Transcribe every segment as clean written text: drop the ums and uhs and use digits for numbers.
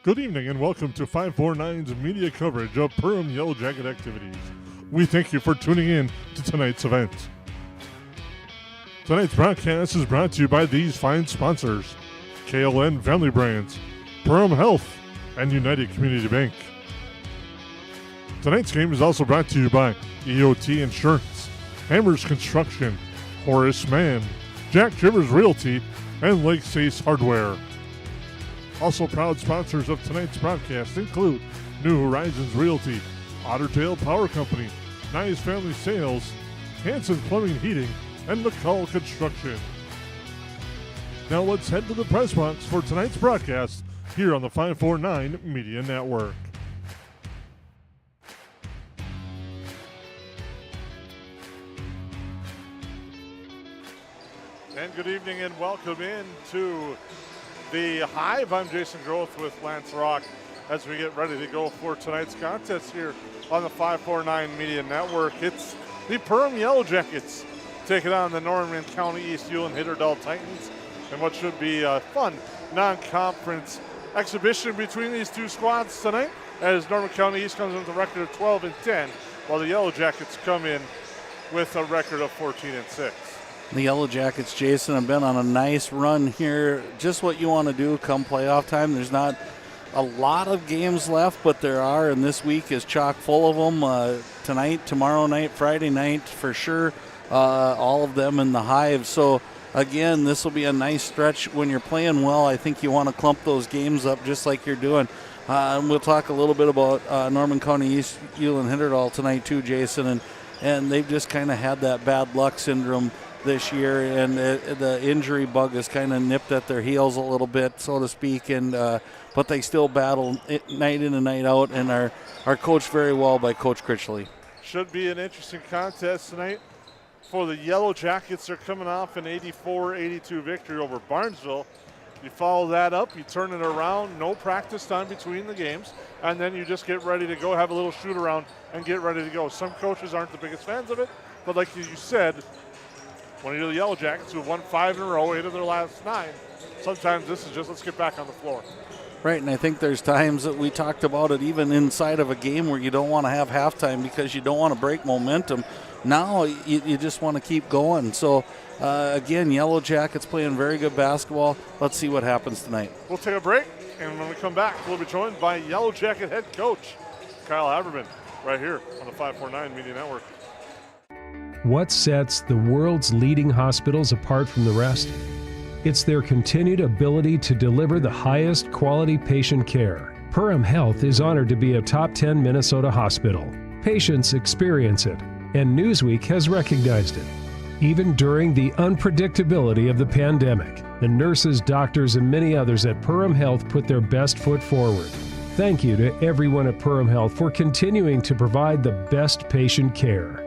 Good evening and welcome to 549's media coverage of Perham Yellowjacket activities. We thank you for tuning in to tonight's event. Tonight's broadcast is brought to you by these fine sponsors: KLN Family Brands, Perham Health, and United Community Bank. Tonight's game is also brought to you by EOT Insurance, Hammers Construction, Horace Mann, Jack Rivers Realty, and Lake Stace Hardware. Also proud sponsors of tonight's broadcast include New Horizons Realty, Ottertail Power Company, Nice Family Sales, Hanson Plumbing and Heating, and McCall Construction. Now let's head to the press box for tonight's broadcast here on the 549 Media Network. And good evening and welcome in to the Hive. I'm Jason Groth with Lance Rock as we get ready to go for tonight's contest here on the 549 Media Network. It's the Perham Yellowjackets taking on the Norman County East Ulen-HItterdahl Titans and what should be a fun non-conference exhibition between these two squads tonight, as Norman County East comes in with a record of 12-10, while the Yellowjackets come in with a record of 14-6. The Yellowjackets, Jason, have been on a nice run here. Just what you want to do come playoff time. There's not a lot of games left, but there are, and this week is chock full of them. Tonight, tomorrow night, Friday night, for sure, all of them in the Hive. So, again, this will be a nice stretch. When you're playing well, I think you want to clump those games up just like you're doing. And we'll talk a little bit about Norman County East Ulen-HItterdahl tonight too, Jason, and they've just kind of had that bad luck syndrome this year, and the injury bug has kind of nipped at their heels a little bit, so to speak, and but they still battle night in and night out and are coached very well by Coach Critchley. Should be an interesting contest tonight for the Yellowjackets. They're coming off an 84-82 victory over Barnesville. You follow that up, you turn it around, no practice time between the games, and then you just get ready to go, have a little shoot around, and get ready to go. Some coaches aren't the biggest fans of it, but like you said, when you're the Yellowjackets, who have won 5 in a row, 8 of their last 9, sometimes this is just let's get back on the floor. Right, and I think there's times that we talked about it even inside of a game where you don't want to have halftime because you don't want to break momentum. Now you just want to keep going. So, again, Yellowjackets playing very good basketball. Let's see what happens tonight. We'll take a break, and when we come back, we'll be joined by Yellowjacket head coach Kyle Haberman right here on the 549 Media Network. What sets the world's leading hospitals apart from the rest? It's their continued ability to deliver the highest quality patient care. Perham Health is honored to be a top 10 Minnesota hospital. Patients experience it, and Newsweek has recognized it. Even during the unpredictability of the pandemic, the nurses, doctors, and many others at Perham Health put their best foot forward. Thank you to everyone at Perham Health for continuing to provide the best patient care.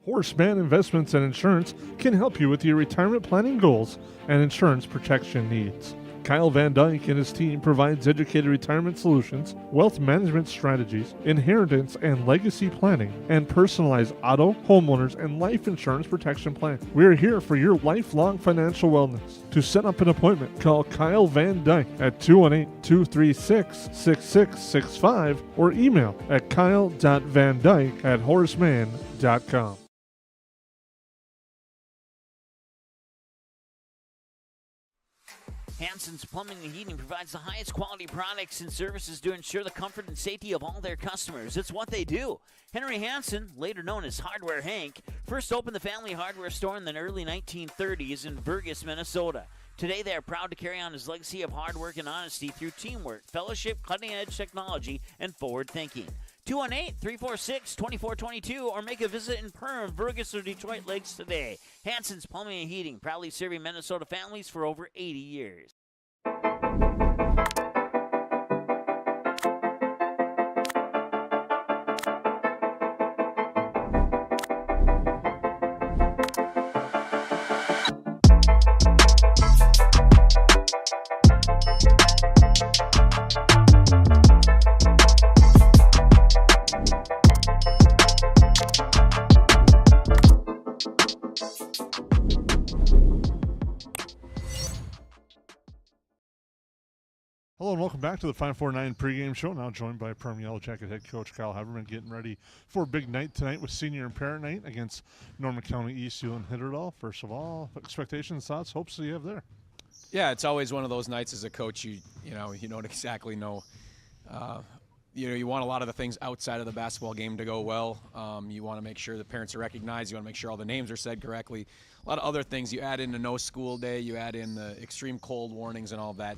Horace Mann Investments and Insurance can help you with your retirement planning goals and insurance protection needs. Kyle Van Dyke and his team provides educated retirement solutions, wealth management strategies, inheritance and legacy planning, and personalized auto, homeowners, and life insurance protection plans. We are here for your lifelong financial wellness. To set up an appointment, call Kyle Van Dyke at 218-236-6665 or email at kyle.vandyke@horacemann.com. Hanson's Plumbing and Heating provides the highest quality products and services to ensure the comfort and safety of all their customers. It's what they do. Henry Hanson, later known as Hardware Hank, first opened the family hardware store in the early 1930s in Burgess, Minnesota. Today, they are proud to carry on his legacy of hard work and honesty through teamwork, fellowship, cutting-edge technology, and forward thinking. 218-346-2422 or make a visit in Perham, Burgess, or Detroit Lakes today. Hanson's Plumbing and Heating, proudly serving Minnesota families for over 80 years. Hello and welcome back to the 549 pregame show. Now joined by Perham Yellowjacket head coach Kyle Haberman, getting ready for a big night tonight with senior and parent night against Norman County East Ulen-HItterdahl. First of all, expectations, thoughts, hopes that you have there. Yeah, it's always one of those nights as a coach. You don't exactly know. You want a lot of the things outside of the basketball game to go well. You want to make sure the parents are recognized. You want to make sure all the names are said correctly. A lot of other things. You add in the no school day. You add in the extreme cold warnings and all of that.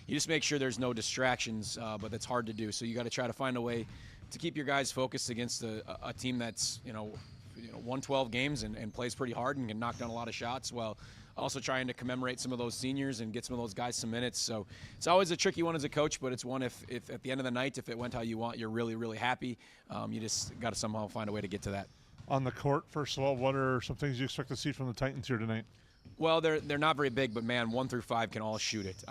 You just make sure there's no distractions, but that's hard to do. So you got to try to find a way to keep your guys focused against a team that's won 12 games and plays pretty hard and can knock down a lot of shots while also trying to commemorate some of those seniors and get some of those guys some minutes. So it's always a tricky one as a coach, but it's one if at the end of the night, if it went how you want, you're really, really happy. You just got to somehow find a way to get to that. On the court, first of all, what are some things you expect to see from the Titans here tonight? Well, they're not very big, but man, 1 through 5 can all shoot it.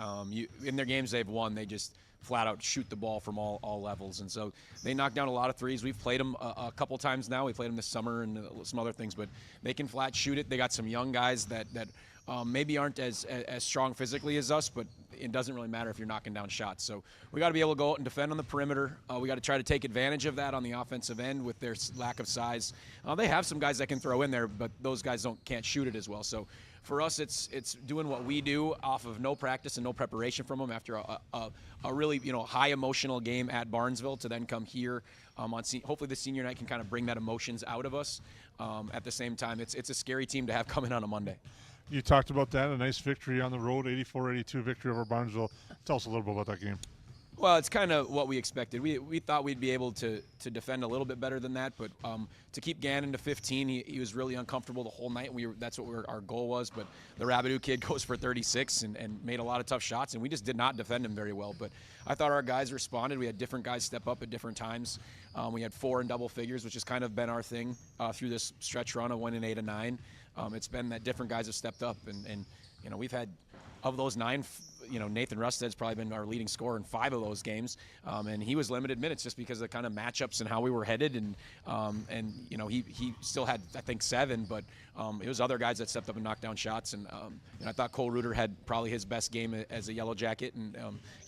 In their games they've won, they just flat out shoot the ball from all levels, and so they knock down a lot of threes. We've played them a couple times now. We played them this summer and some other things, but they can flat shoot it. They got some young guys that maybe aren't as strong physically as us, but it doesn't really matter if you're knocking down shots. So we got to be able to go out and defend on the perimeter. We got to try to take advantage of that on the offensive end with their lack of size. They have some guys that can throw in there, but those guys can't shoot it as well. So for us, it's doing what we do off of no practice and no preparation from them after a really high emotional game at Barnesville to then come here hopefully the senior night can kind of bring that emotions out of us. At the same time, it's a scary team to have coming on a Monday. You talked about that, a nice victory on the road, 84-82 victory over Barnesville. Tell us a little bit about that game. Well, it's kind of what we expected. We thought we'd be able to defend a little bit better than that, but to keep Gannon to 15, he was really uncomfortable the whole night. That's what our goal was, but the Rabideau kid goes for 36 and made a lot of tough shots, and we just did not defend him very well. But I thought our guys responded. We had different guys step up at different times. We had 4 in double figures, which has kind of been our thing through this stretch run of winning 8 and 9. It's been that different guys have stepped up, and we've had, of those 9, Nathan Rusted's probably been our leading scorer in 5 of those games, and he was limited minutes just because of the kind of matchups and how we were headed, and he still had, I think, 7, but it was other guys that stepped up and knocked down shots, and I thought Cole Reuter had probably his best game as a Yellow Jacket, and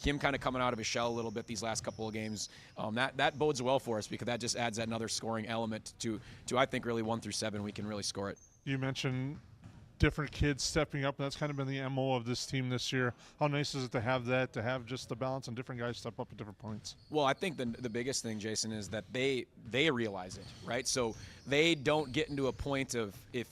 him kind of coming out of his shell a little bit these last couple of games, that bodes well for us because that just adds another scoring element to I think really 1 through 7 we can really score it. You mentioned different kids stepping up, and that's kind of been the MO of this team this year. How nice is it to have that, to have just the balance and different guys step up at different points? Well, I think the biggest thing, Jason, is that they realize it, right? So they don't get into a point of if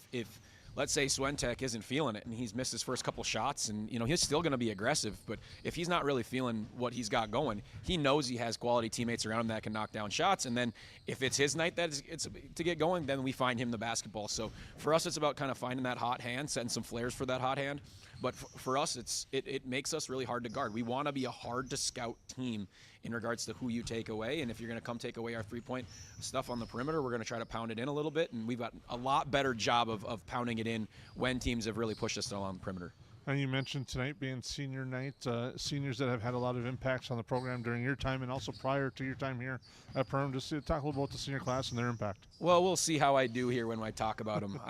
let's say Swentek isn't feeling it and he's missed his first couple shots, and he's still going to be aggressive, but if he's not really feeling what he's got going, he knows he has quality teammates around him that can knock down shots, and then if it's his night it's to get going, then we find him the basketball. So for us, it's about kind of finding that hot hand, setting some flares for that hot hand. But for us, it makes us really hard to guard. We want to be a hard-to-scout team in regards to who you take away. And if you're going to come take away our three-point stuff on the perimeter, we're going to try to pound it in a little bit. And we've got a lot better job of pounding it in when teams have really pushed us along the perimeter. And you mentioned tonight being senior night, seniors that have had a lot of impacts on the program during your time and also prior to your time here at Perham. Just to talk a little about the senior class and their impact. Well, we'll see how I do here when I talk about them.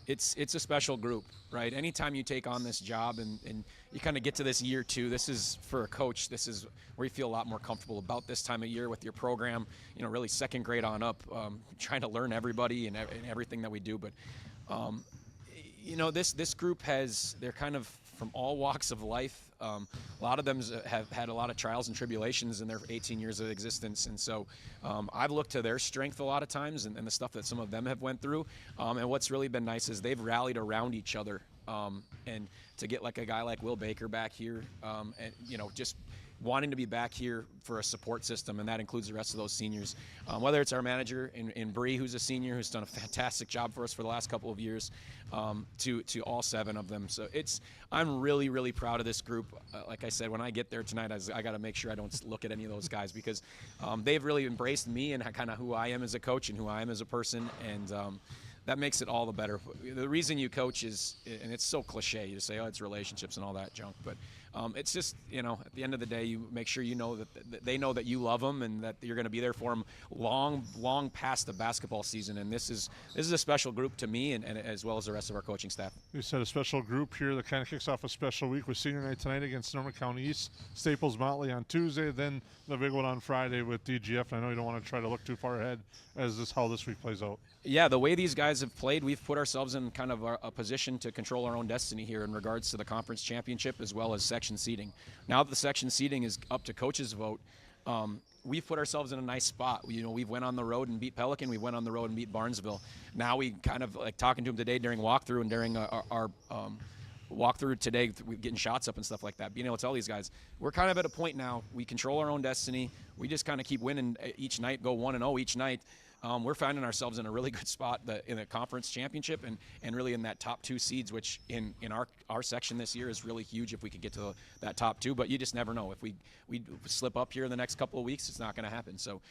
It's a special group, right? Anytime you take on this job and you kind of get to this year 2, this is, for a coach, this is where you feel a lot more comfortable about this time of year with your program, really second grade on up, trying to learn everybody and everything that we do. But, this group they're kind of from all walks of life. A lot of them have had a lot of trials and tribulations in their 18 years of existence, and so I've looked to their strength a lot of times and the stuff that some of them have went through. And what's really been nice is they've rallied around each other, and to get like a guy like Will Baker back here, and just wanting to be back here for a support system, and that includes the rest of those seniors. Whether it's our manager in Bree, who's a senior, who's done a fantastic job for us for the last couple of years, to all 7 of them. So I'm really, really proud of this group. Like I said, when I get there tonight, I got to make sure I don't look at any of those guys because they've really embraced me and kind of who I am as a coach and who I am as a person, and that makes it all the better. The reason you coach is, and it's so cliche, you say, oh, it's relationships and all that junk, but it's just, at the end of the day, you make sure that they know that you love them and that you're going to be there for them long past the basketball season. And this is a special group to me, and as well as the rest of our coaching staff. You said a special group here that kind of kicks off a special week with senior night tonight against Norman County East, Staples Motley on Tuesday, then the big one on Friday with DGF. I know you don't want to try to look too far ahead as how this week plays out. Yeah, the way these guys have played, we've put ourselves in kind of a position to control our own destiny here in regards to the conference championship as well as section seeding. Now that the section seeding is up to coaches' vote, we've put ourselves in a nice spot. We've went on the road and beat Pelican. We went on the road and beat Barnesville. Now we kind of, like talking to them today during walkthrough and during our walkthrough today, getting shots up and stuff like that, being able to tell these guys, we're kind of at a point now, we control our own destiny. We just kind of keep winning each night, go 1-0 each night. We're finding ourselves in a really good spot in the conference championship and really in that top 2 seeds, which in our section this year is really huge if we could get to that top 2. But you just never know. If we slip up here in the next couple of weeks, it's not going to happen. So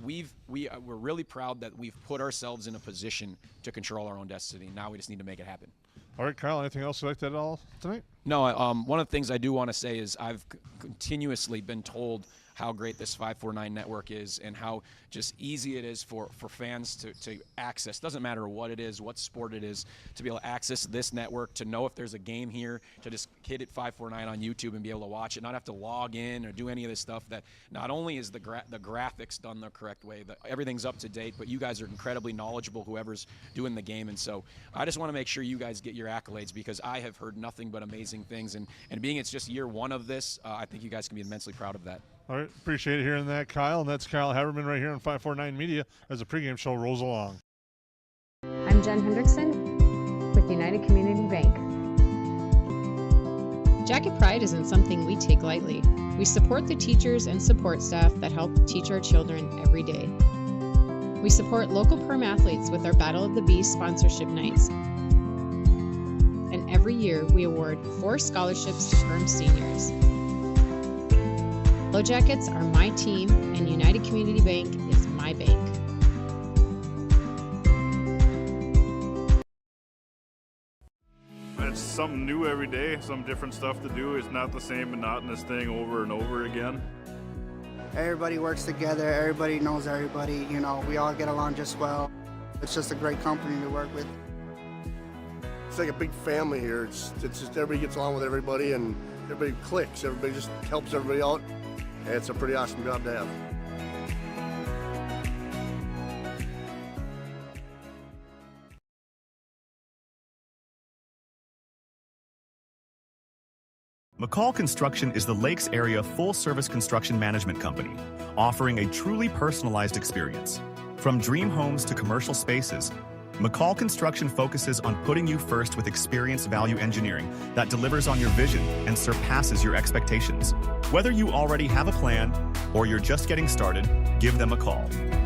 we're really proud that we've put ourselves in a position to control our own destiny. Now we just need to make it happen. All right, Kyle, anything else you'd like to add at all tonight? No, one of the things I do want to say is I've continuously been told how great this 549 network is and how just easy it is for fans to access. Doesn't matter what it is, what sport it is, to be able to access this network, to know if there's a game here, to just hit it 549 on YouTube and be able to watch it, not have to log in or do any of this stuff. That not only is the graphics done the correct way, everything's up to date, but you guys are incredibly knowledgeable, whoever's doing the game. And so I just want to make sure you guys get your accolades, because I have heard nothing but amazing things. And being it's just year 1 of this, I think you guys can be immensely proud of that. All right, appreciate it hearing that, Kyle. And that's Kyle Haberman right here on 549 Media as the pregame show rolls along. I'm Jen Hendrickson with United Community Bank. Jacket Pride isn't something we take lightly. We support the teachers and support staff that help teach our children every day. We support local Perm athletes with our Battle of the Beast sponsorship nights. And every year we award 4 scholarships to Perm seniors. Yellowjackets are my team, and United Community Bank is my bank. It's something new every day, some different stuff to do. It's not the same monotonous thing over and over again. Everybody works together, everybody knows everybody, we all get along just well. It's just a great company to work with. It's like a big family here. It's just everybody gets along with everybody and everybody clicks. Everybody just helps everybody out. And it's a pretty awesome job to have. McCall Construction is the Lakes area full-service construction management company, offering a truly personalized experience. From dream homes to commercial spaces, McCall Construction focuses on putting you first with experienced value engineering that delivers on your vision and surpasses your expectations. Whether you already have a plan or you're just getting started, give them a call.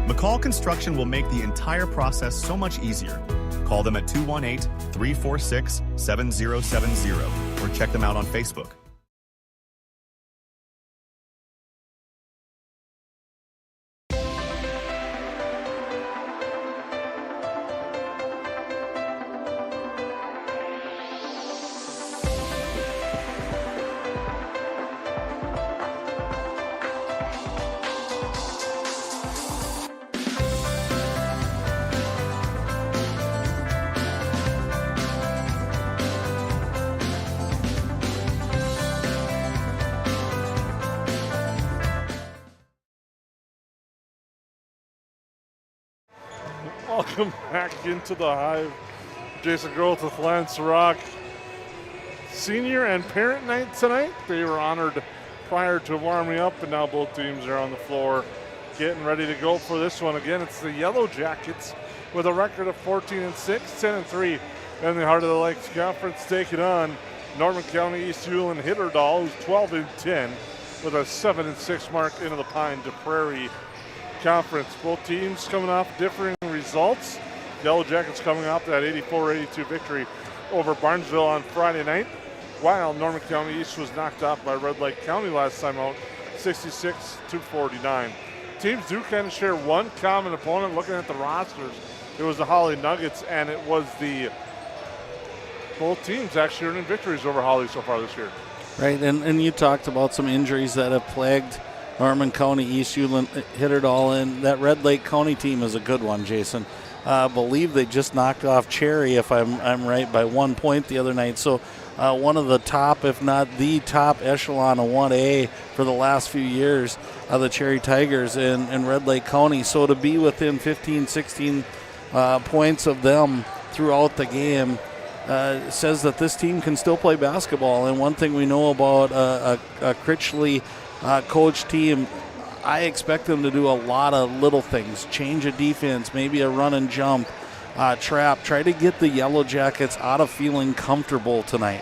McCall Construction will make the entire process so much easier. Call them at 218-346-7070 or check them out on Facebook. Welcome back into the Hive. Jason Groth with Lance Rock. Senior and parent night tonight. They were honored prior to warming up, and now both teams are on the floor getting ready to go for this one. Again, it's the Yellowjackets with a record of 14-6, 10-3 in the Heart of the Lakes Conference, taking on Norman County East Ulen-HItterdahl, who's 12-10 with a 7-6 mark into the Pine to Prairie Conference. Both teams coming off differing results. Yellowjackets coming off that 84-82 victory over Barnesville on Friday night, while Norman County East was knocked off by Red Lake County last time out, 66-49. Teams do kind of share one common opponent. Looking at the rosters, it was the Holly Nuggets, and it was both teams actually earning victories over Holly so far this year. Right, and you talked about some injuries that have plagued Norman County, East Ulen-HItterdahl, and that Red Lake County team is a good one, Jason. I believe they just knocked off Cherry, if I'm right, by 1 point the other night. So one of the top, if not the top echelon of 1A for the last few years, the Cherry Tigers in Red Lake County. So to be within 15, 16 points of them throughout the game says that this team can still play basketball. And one thing we know about a Critchley coach team, I expect them to do a lot of little things. Change a defense, maybe a run and jump, trap. Try to get the Yellow Jackets out of feeling comfortable tonight.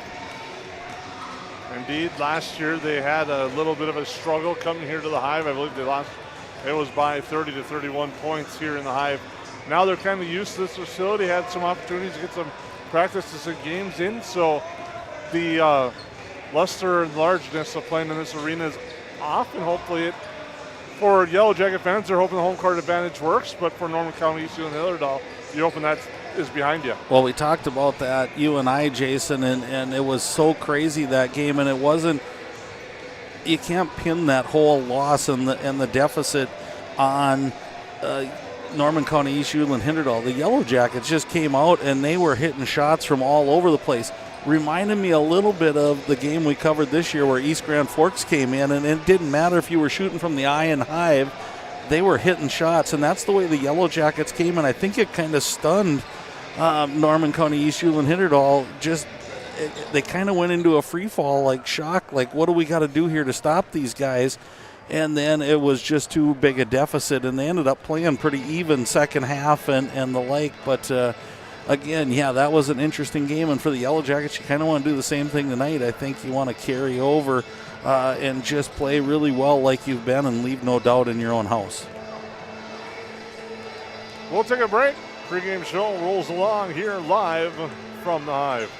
Indeed, last year they had a little bit of a struggle coming here to the Hive. I believe they lost, it was by 30 to 31 points here in the Hive. Now they're kind of used to this facility, had some opportunities to get some practices and games in, so the luster and largeness of playing in this arena is off, and hopefully for Yellow Jacket fans, they're hoping the home court advantage works, but for Norman County, East Ulen-HItterdahl, you're hoping that is behind you. Well, we talked about that, you and I, Jason, and it was so crazy that game, and it wasn't, you can't pin that whole loss and the deficit on Norman County, East Ulen-HItterdahl. The Yellow Jackets just came out and they were hitting shots from all over the place. Reminded me a little bit of the game we covered this year where East Grand Forks came in, and it didn't matter if you were shooting from the eye and Hive, they were hitting shots, and that's the way the Yellow Jackets came, and I think it kind of stunned Norman County, East Ulen-HItterdahl. They kind of went into a free fall, like shock, like what do we got to do here to stop these guys? And then it was just too big a deficit, and they ended up playing pretty even second half and the like. But again, yeah, that was an interesting game. And for the Yellow Jackets, you kind of want to do the same thing tonight. I think you want to carry over and just play really well like you've been and leave no doubt in your own house. We'll take a break. Pregame show rolls along here live from the Hive.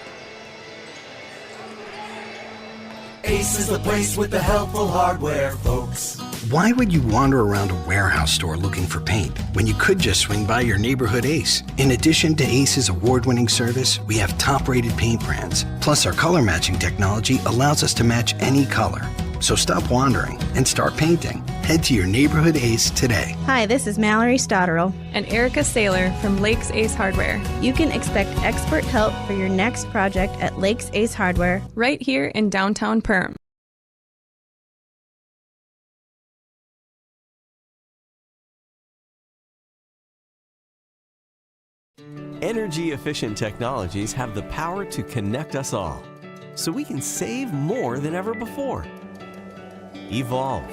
Ace is the place with the helpful hardware, folks. Why would you wander around a warehouse store looking for paint when you could just swing by your neighborhood Ace? In addition to Ace's award-winning service, we have top-rated paint brands. Plus, our color matching technology allows us to match any color. So stop wandering and start painting. Head to your neighborhood Ace today. Hi, this is Mallory Stotterell and Erica Saylor from Lakes Ace Hardware. You can expect expert help for your next project at Lakes Ace Hardware, right here in downtown Perham. Energy-efficient technologies have the power to connect us all, so we can save more than ever before. Evolve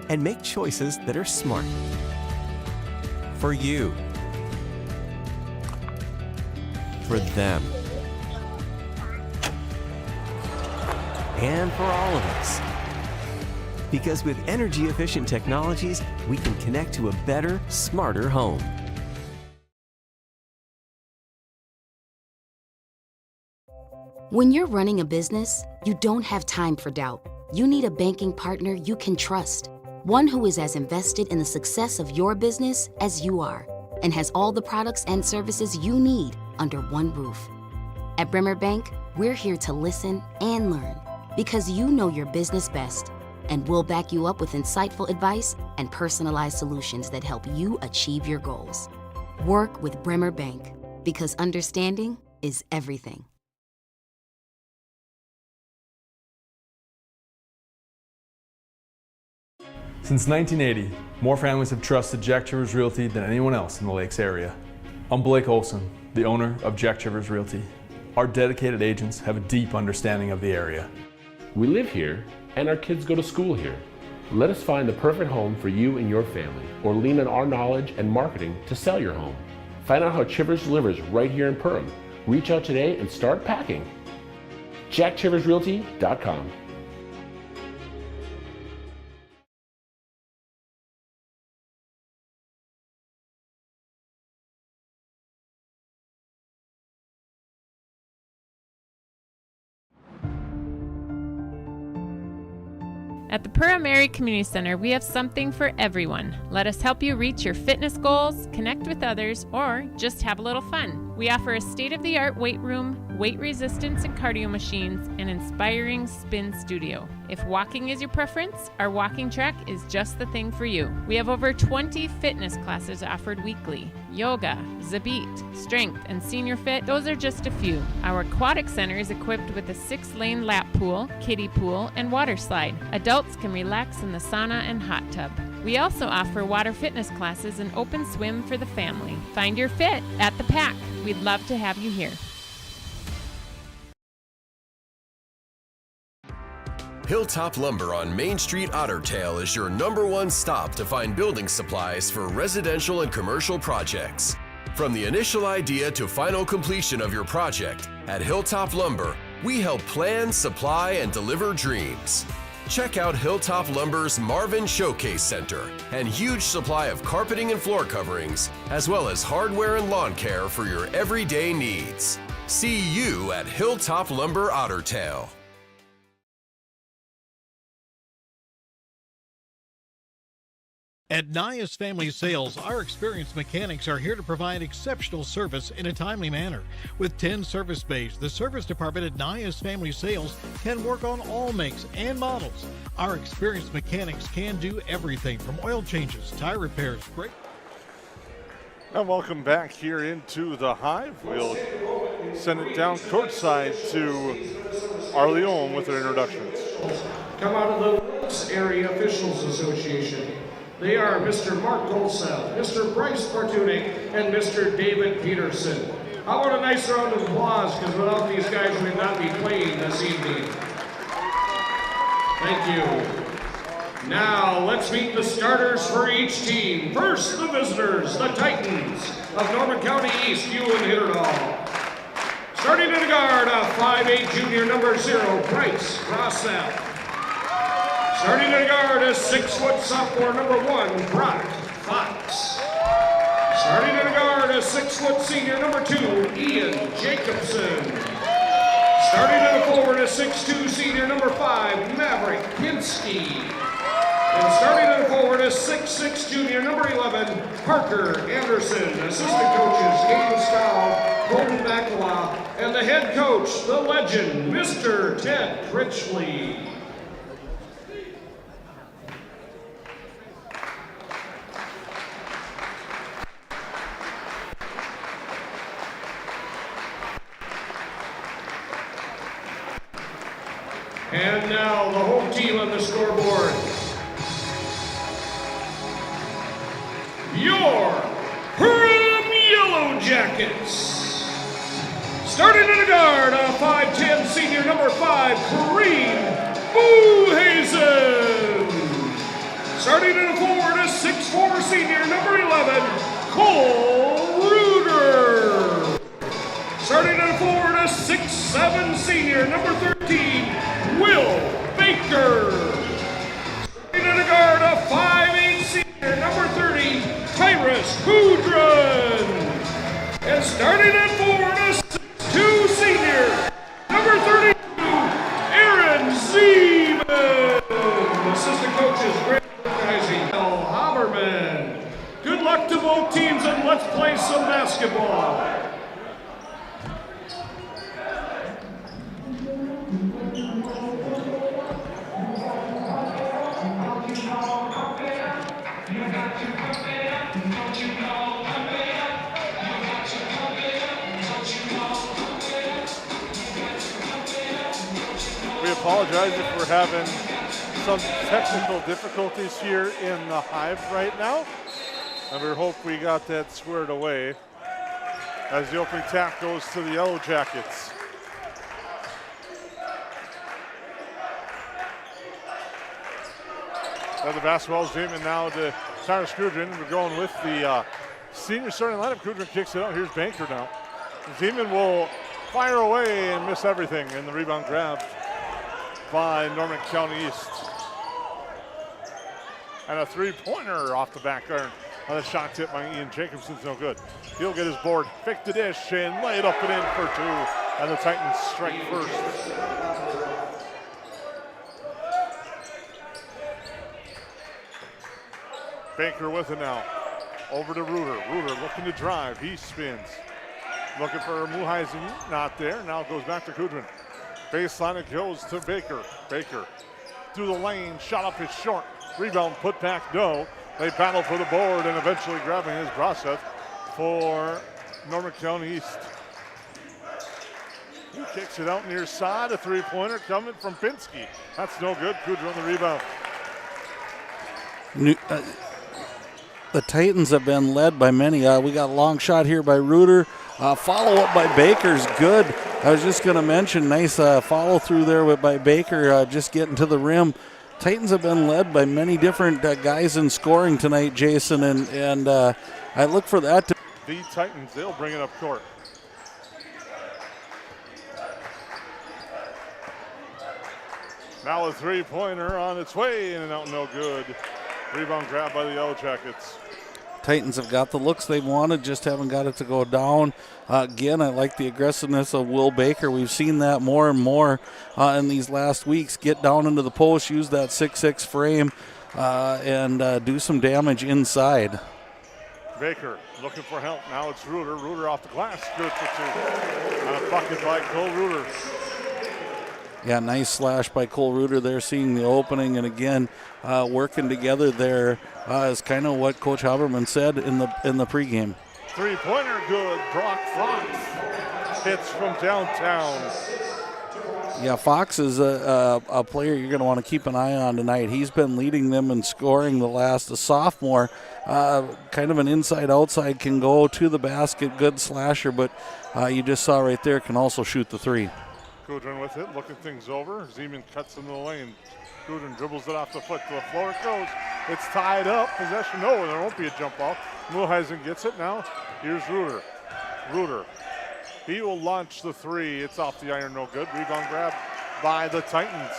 and make choices that are smart for you, for them, and for all of us. Because with energy-efficient technologies, we can connect to a better, smarter home. When you're running a business, you don't have time for doubt. You need a banking partner you can trust. One who is as invested in the success of your business as you are, and has all the products and services you need under one roof. At Bremer Bank, we're here to listen and learn, because you know your business best, and we'll back you up with insightful advice and personalized solutions that help you achieve your goals. Work with Bremer Bank, because understanding is everything. Since 1980, more families have trusted Jack Chivers Realty than anyone else in the Lakes area. I'm Blake Olson, the owner of Jack Chivers Realty. Our dedicated agents have a deep understanding of the area. We live here and our kids go to school here. Let us find the perfect home for you and your family, or lean on our knowledge and marketing to sell your home. Find out how Chivers delivers right here in Perham. Reach out today and start packing. JackChiversRealty.com. At the Perham Area Community Center, we have something for everyone. Let us help you reach your fitness goals, connect with others, or just have a little fun. We offer a state-of-the-art weight room, weight resistance and cardio machines, and inspiring spin studio. If walking is your preference, our walking track is just the thing for you. We have over 20 fitness classes offered weekly. Yoga, Zabit, Strength, and Senior Fit, those are just a few. Our aquatic center is equipped with a 6-lane lap pool, kiddie pool, and water slide. Adults can relax in the sauna and hot tub. We also offer water fitness classes and open swim for the family. Find your fit at the Pack. We'd love to have you here. Hilltop Lumber on Main Street, Ottertail is your #1 stop to find building supplies for residential and commercial projects. From the initial idea to final completion of your project, at Hilltop Lumber, we help plan, supply, and deliver dreams. Check out Hilltop Lumber's Marvin Showcase Center and huge supply of carpeting and floor coverings, as well as hardware and lawn care for your everyday needs. See you at Hilltop Lumber, Ottertail. At Nias Family Sales, our experienced mechanics are here to provide exceptional service in a timely manner. With 10 service bays, the service department at Nias Family Sales can work on all makes and models. Our experienced mechanics can do everything from oil changes, tire repairs, brake. And welcome back here into the Hive. We'll send it down courtside to our Leon with their introductions. Come out of the Lakes Area Officials Association. They are Mr. Mark Goldseth, Mr. Bryce Fortuny, and Mr. David Peterson. How about a nice round of applause, because without these guys we'd not be playing this evening. Thank you. Now let's meet the starters for each team. First, the visitors, the Titans of Norman County East, Ulen-HItterdahl. Starting in the guard, a 5'8" junior, number 0, Bryce Rossell. Starting in the guard, a 6-foot sophomore, number 1, Brock Fox. Starting in the guard, a 6-foot senior, number 2, Ian Jacobson. Starting in the forward, a 6'2" senior, number 5, Maverick Pinsky. And starting in the forward, a 6'6" junior, number 11, Parker Anderson. Assistant coaches, Caden Scow, Colton Bacala, and the head coach, the legend, Mr. Ted Critchley. And now the home team on the scoreboard. Your Perham Yellowjackets. Starting in the guard, a 5'10" senior, number 5, Kareem Boohazen. Starting in the forward, a 6'4" senior, number 11, Cole Reuter. Starting in the forward, a 6'7" senior, number 13, Will Baker. Starting in the guard, a 5'8" senior, number 30, Tyrus Houdron. And starting at forward, a 6'2" senior, number 32, Aaron Zeman. Assistant coaches, Grant Organizing, Al Haberman. Good luck to both teams, and let's play some basketball. We apologize if we're having some technical difficulties here in the Hive right now. And we hope we got that squared away as the opening tap goes to the Yellowjackets. The basketball's Zeman now to Tyrus Houdron. We're going with the senior starting lineup. Houdron kicks it out. Here's Banker now. Zeman will fire away and miss everything, and the rebound grabbed by Norman County East. And a three-pointer off the back iron. On a shot tip by Ian Jacobson's no good. He'll get his board, pick the dish, and lay it up and in for 2. And the Titans strike first. Baker with it now. Over to Reuter. Reuter looking to drive. He spins. Looking for Muheisen. Not there. Now it goes back to Kudrin. Baseline it goes to Baker. Baker through the lane. Shot up is short. Rebound put back. No. They battle for the board and eventually grabbing his Braseth for Norman County East. He kicks it out near side. A three-pointer coming from Pinsky. That's no good. Kudrin on the rebound. The Titans have been led by many. We got a long shot here by Reuter. Follow up by Baker's good. I was just going to mention, nice follow through there by Baker, just getting to the rim. Titans have been led by many different guys in scoring tonight, Jason, and I look for that. The Titans, they'll bring it up court. Now a three-pointer on its way, in and out, no good. Rebound grab by the Yellowjackets. Titans have got the looks they wanted, just haven't got it to go down. Again, I like the aggressiveness of Will Baker. We've seen that more and more in these last weeks. Get down into the post, use that 6'6" frame, and do some damage inside. Baker looking for help. Now it's Reuter. Reuter off the glass. Good for two. On a bucket by Cole Reuter. Yeah, nice slash by Cole Reuter there, seeing the opening, and again, working together there is kind of what Coach Haberman said in the pregame. Three-pointer good. Brock Fox hits from downtown. Yeah, Fox is a player you're going to want to keep an eye on tonight. He's been leading them in scoring a sophomore. Kind of an inside-outside, can go to the basket, good slasher, but you just saw right there, can also shoot the three. Kudrin with it, looking things over. Zeman cuts into the lane. Kudrin dribbles it off the foot. To the floor it goes. It's tied up. Possession. No, there won't be a jump ball. Muheisen gets it now. Here's Reuter. Reuter. He will launch the three. It's off the iron. No good. Rebound grab by the Titans.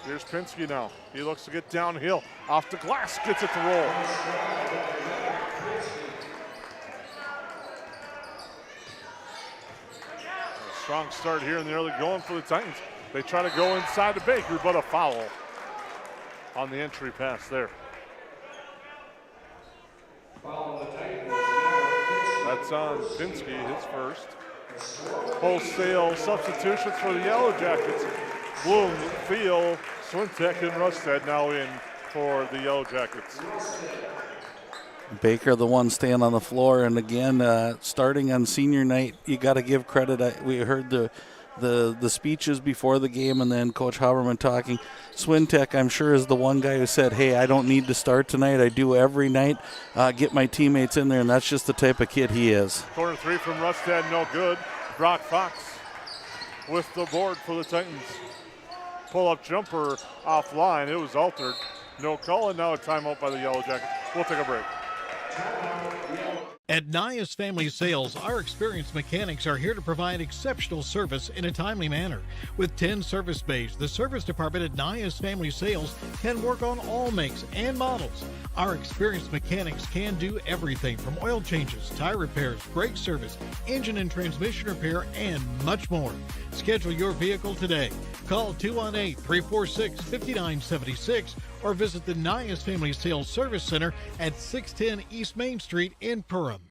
Here's Pinsky now. He looks to get downhill. Off the glass. Gets it to roll. Strong start here in the early going for the Titans. They try to go inside the Baker, but a foul on the entry pass there. That's on Pinsky, his first. Wholesale substitutions for the Yellowjackets. Bloom, Thiel, Swintek, and Rustad now in for the Yellowjackets. Baker, the one staying on the floor, and again, starting on senior night, you got to give credit. We heard the speeches before the game, and then Coach Haberman talking. Swintek, I'm sure, is the one guy who said, "Hey, I don't need to start tonight. I do every night. Get my teammates in there," and that's just the type of kid he is. Corner three from Rustad, no good. Brock Fox with the board for the Titans. Pull-up jumper offline. It was altered. No call, and now a timeout by the Yellowjackets. We'll take a break. At Nias Family Sales, our experienced mechanics are here to provide exceptional service in a timely manner. With 10 service bays, the service department at Nias Family Sales can work on all makes and models. Our experienced mechanics can do everything from oil changes, tire repairs, brake service, engine and transmission repair, and much more. Schedule your vehicle today. Call 218-346-5976 or visit the Nias Family Sales Service Center at 610 East Main Street in Perham.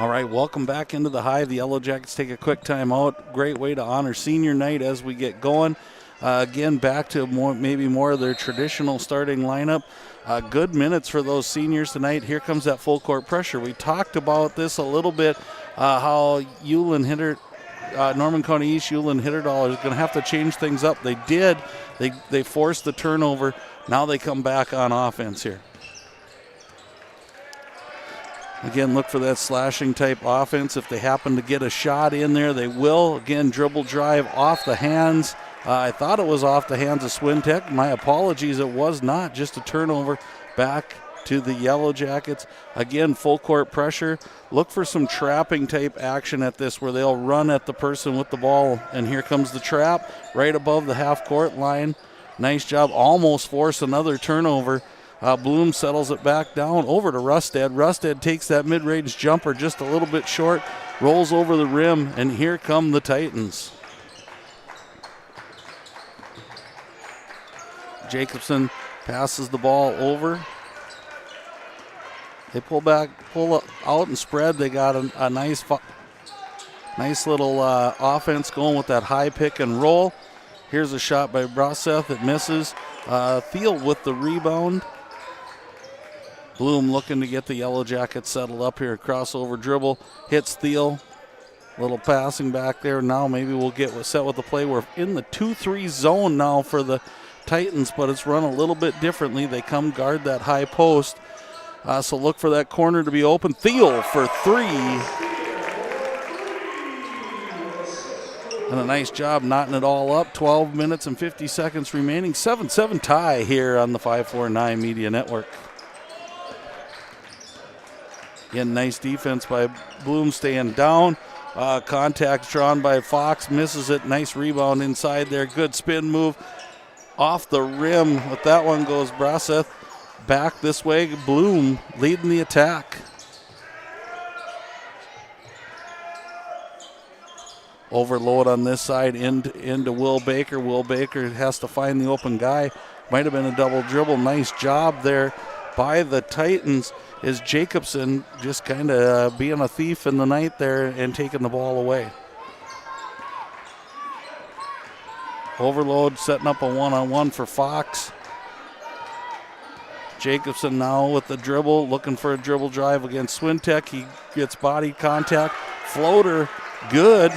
All right, welcome back into the Hive. The Yellowjackets take a quick time out. Great way to honor senior night as we get going. Again, back to maybe more of their traditional starting lineup. Good minutes for those seniors tonight. Here comes that full court pressure. We talked about this a little bit, how Norman County East, Ulen-HItterdahl is going to have to change things up. They did. They forced the turnover. Now they come back on offense here. Again, look for that slashing type offense. If they happen to get a shot in there, they will. Again, dribble drive off the hands. I thought it was off the hands of Swintek. My apologies, it was not. Just a turnover back to the Yellowjackets. Again, full court pressure. Look for some trapping type action at this where they'll run at the person with the ball. And here comes the trap right above the half court line. Nice job. Almost force another turnover. Bloom settles it back down over to Rustad. Rustad takes that mid-range jumper just a little bit short, rolls over the rim, and here come the Titans. Jacobson passes the ball over. They pull out and spread. They got a nice little offense going with that high pick and roll. Here's a shot by Braseth. It misses. Thiel with the rebound. Bloom looking to get the Yellow Jackets settled up here. Crossover dribble. Hits Thiel. Little passing back there. Now maybe we'll get set with the play. We're in the 2-3 zone now for the Titans, but it's run a little bit differently. They come guard that high post. So look for that corner to be open. Thiel for 3. And a nice job knotting it all up. 12 minutes and 50 seconds remaining. 7-7 tie here on the 549 Media Network. Again, nice defense by Bloom staying down. Contact drawn by Fox. Misses it. Nice rebound inside there. Good spin move off the rim. With that one goes Braseth. Back this way, Bloom leading the attack. Overload on this side into Will Baker. Will Baker has to find the open guy. Might have been a double dribble. Nice job there by the Titans. Is Jacobson just kind of being a thief in the night there and taking the ball away. Overload setting up a one-on-one for Fox. Jacobson now with the dribble, looking for a dribble drive against Swintek. He gets body contact. Floater, good.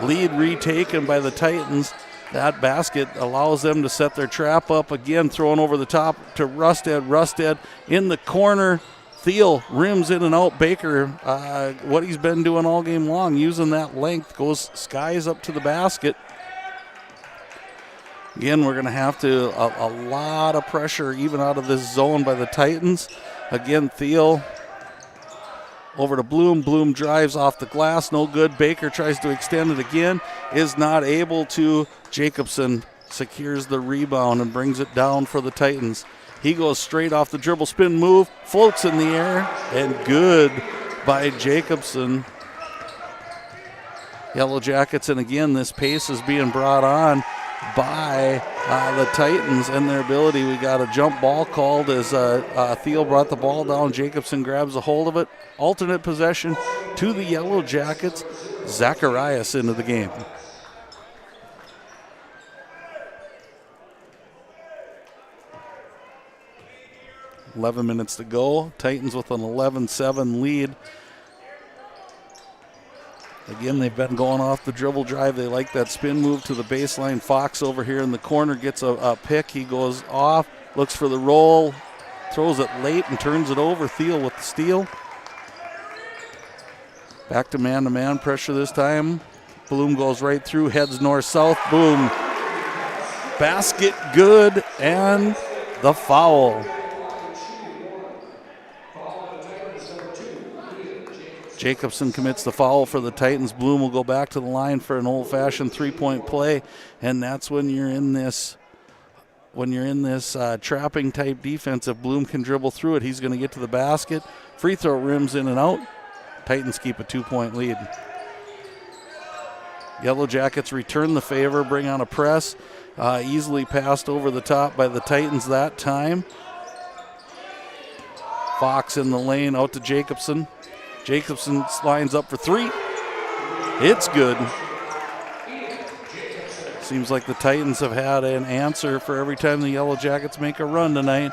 Lead retaken by the Titans. That basket allows them to set their trap up again, throwing over the top to Rustad. Rustad in the corner. Thiel rims in and out. Baker, what he's been doing all game long, using that length, goes skies up to the basket. Again, we're going to have to a lot of pressure even out of this zone by the Titans. Again, Thiel over to Bloom. Bloom drives off the glass. No good. Baker tries to extend it again. Is not able to. Jacobson secures the rebound and brings it down for the Titans. He goes straight off the dribble spin move. Floats in the air. And good by Jacobson. Yellow Jackets, and again, this pace is being brought on by the Titans and their ability. We got a jump ball called as Thiel brought the ball down. Jacobson grabs a hold of it. Alternate possession to the Yellow Jackets. Zacharias into the game. .11 minutes to go. Titans with an 11-7 lead. Again, they've been going off the dribble drive. They like that spin move to the baseline. Fox over here in the corner gets a pick. He goes off, looks for the roll, throws it late and turns it over. Thiel with the steal. Back to man-to-man pressure this time. Bloom goes right through, heads north-south. Boom. Basket good, and the foul. Jacobson commits the foul for the Titans. Bloom will go back to the line for an old-fashioned three-point play, and that's when you're in this trapping type defense. If Bloom can dribble through it, he's going to get to the basket. Free throw rims in and out. Titans keep a 2-point lead. Yellow Jackets return the favor, bring on a press. Easily passed over the top by the Titans that time. Fox in the lane, out to Jacobson. Jacobson lines up for 3. It's good. Seems like the Titans have had an answer for every time the Yellow Jackets make a run tonight.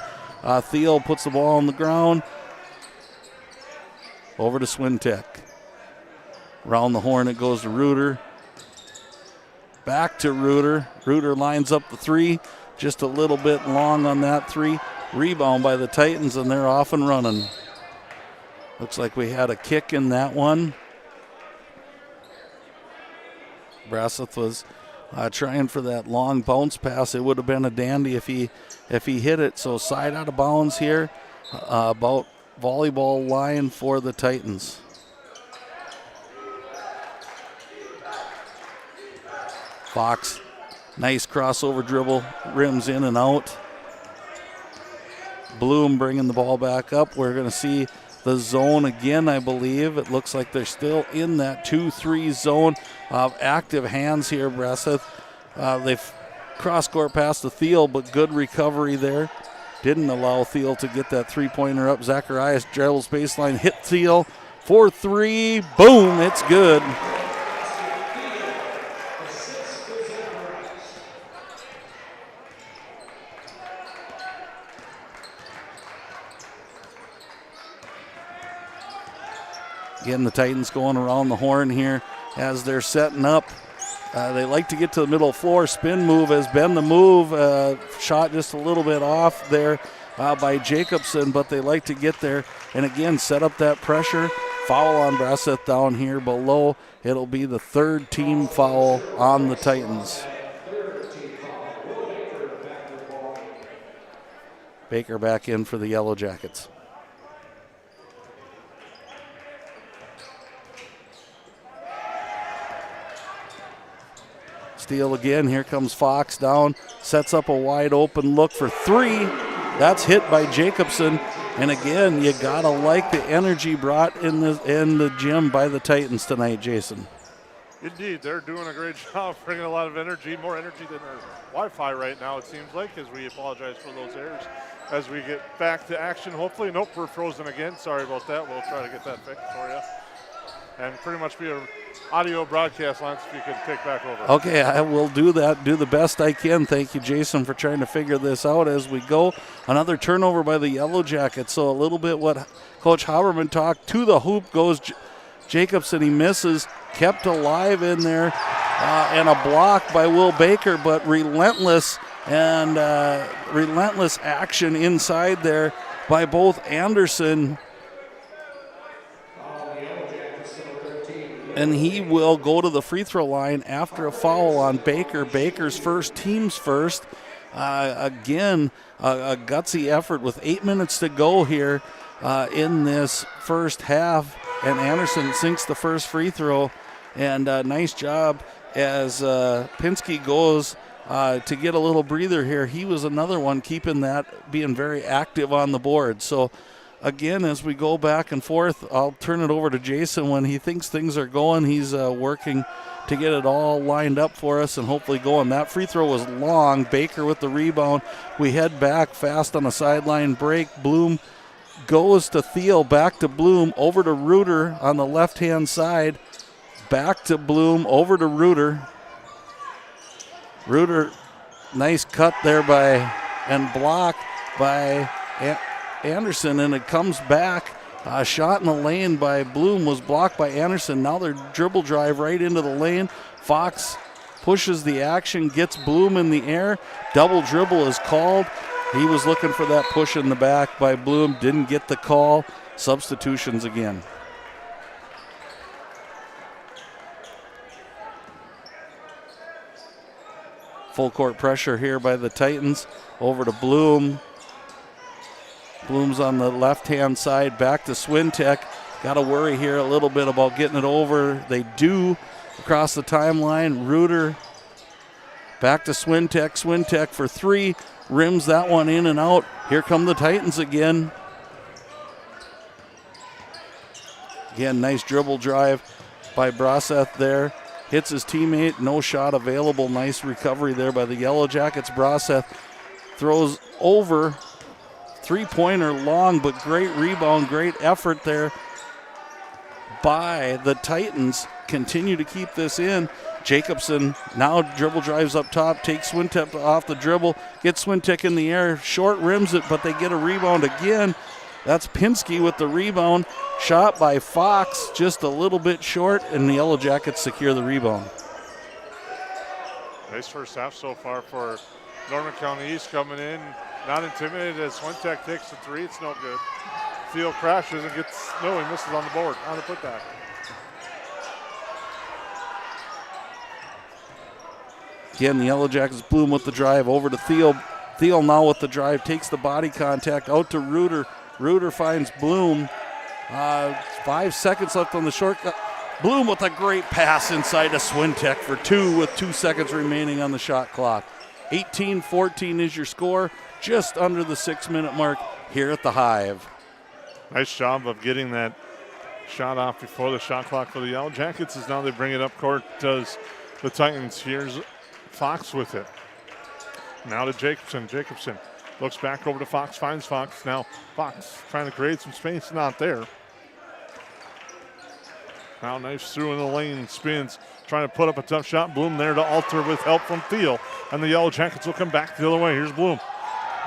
Thiel puts the ball on the ground. Over to Swintek. Around the horn it goes to Reuter. Back to Reuter. Reuter lines up the 3. Just a little bit long on that 3. Rebound by the Titans, and they're off and running. Looks like we had a kick in that one. Braseth was trying for that long bounce pass. It would have been a dandy if he hit it. So side out of bounds here, about volleyball line for the Titans. Fox, nice crossover dribble, rims in and out. Bloom bringing the ball back up. We're going to see the zone again, I believe. It looks like they're still in that 2-3 zone of active hands here, Bresseth. They've cross-court pass to Thiel, but good recovery there. Didn't allow Thiel to get that three-pointer up. Zacharias dribbles baseline, hit Thiel for 3. Boom, it's good. Again, the Titans going around the horn here as they're setting up. They like to get to the middle floor. Spin move has been the move. Shot just a little bit off there by Jacobson, but they like to get there and again set up that pressure. Foul on Bresseth down here below. It'll be the 3rd team foul on the Titans. Baker back in for the Yellow Jackets. Steal again. Here comes Fox down. Sets up a wide open look for 3. That's hit by Jacobson. And again, you got to like the energy brought in the gym by the Titans tonight, Jason. Indeed, they're doing a great job, bringing a lot of energy, more energy than our Wi-Fi right now, it seems like, as we apologize for those errors. As we get back to action, hopefully. Nope, we're frozen again. Sorry about that. We'll try to get that fixed for you. And pretty much be an audio broadcast, Lance, if you could take back over. Okay, I will do that, do the best I can. Thank you, Jason, for trying to figure this out as we go. Another turnover by the Yellow Jackets. So a little bit what Coach Haberman talked. To the hoop goes Jacobson. He misses, kept alive in there, and a block by Will Baker, but relentless action inside there by both Anderson. And he will go to the free throw line after a foul on Baker. Baker's first, team's first. Again, a gutsy effort with 8 minutes to go here in this first half. And Anderson sinks the first free throw. And nice job as Pinsky goes to get a little breather here. He was another one keeping that, being very active on the board. So again, as we go back and forth, I'll turn it over to Jason. When he thinks things are going, he's working to get it all lined up for us and hopefully going. That free throw was long. Baker with the rebound. We head back fast on a sideline break. Bloom goes to Thiel, back to Bloom, over to Reuter on the left-hand side. Back to Bloom, over to Reuter. Reuter, nice cut there and blocked by Anderson, and it comes back. A shot in the lane by Bloom was blocked by Anderson. Now their dribble drive right into the lane. Fox pushes the action, gets Bloom in the air. Double dribble is called. He was looking for that push in the back by Bloom. Didn't get the call. Substitutions again. Full court pressure here by the Titans. Over to Bloom. Bloom's on the left-hand side, back to Swintek. Got to worry here a little bit about getting it over. They do across the timeline. Reuter back to Swintek. Swintek for 3. Rims that one in and out. Here come the Titans again. Again, nice dribble drive by Bresseth there. Hits his teammate. No shot available. Nice recovery there by the Yellow Jackets. Bresseth throws over. Three-pointer long, but great rebound, great effort there by the Titans. Continue to keep this in. Jacobson now dribble drives up top, takes Swintek off the dribble, gets Swintek in the air, short rims it, but they get a rebound again. That's Pinsky with the rebound. Shot by Fox, just a little bit short, and the Yellow Jackets secure the rebound. Nice first half so far for Norman County East coming in. Not intimidated as Swintek takes the 3. It's no good. Field crashes and gets, no, he misses on the board, on the putback. Again, the Yellow Jackets. Bloom with the drive over to Thiel. Thiel now with the drive, takes the body contact out to Reuter. Reuter finds Bloom. 5 seconds left on the short. Bloom with a great pass inside to Swintek for 2 with 2 seconds remaining on the shot clock. 18-14 is your score. Just under the 6-minute mark here at the Hive. Nice job of getting that shot off before the shot clock for the Yellow Jackets, as now they bring it up court, does the Titans. Here's Fox with it. Now to Jacobson. Jacobson looks back over to Fox, finds Fox. Now Fox trying to create some space, not there. Now nice through in the lane, spins, trying to put up a tough shot. Bloom there to alter with help from Thiel. And the Yellow Jackets will come back the other way. Here's Bloom.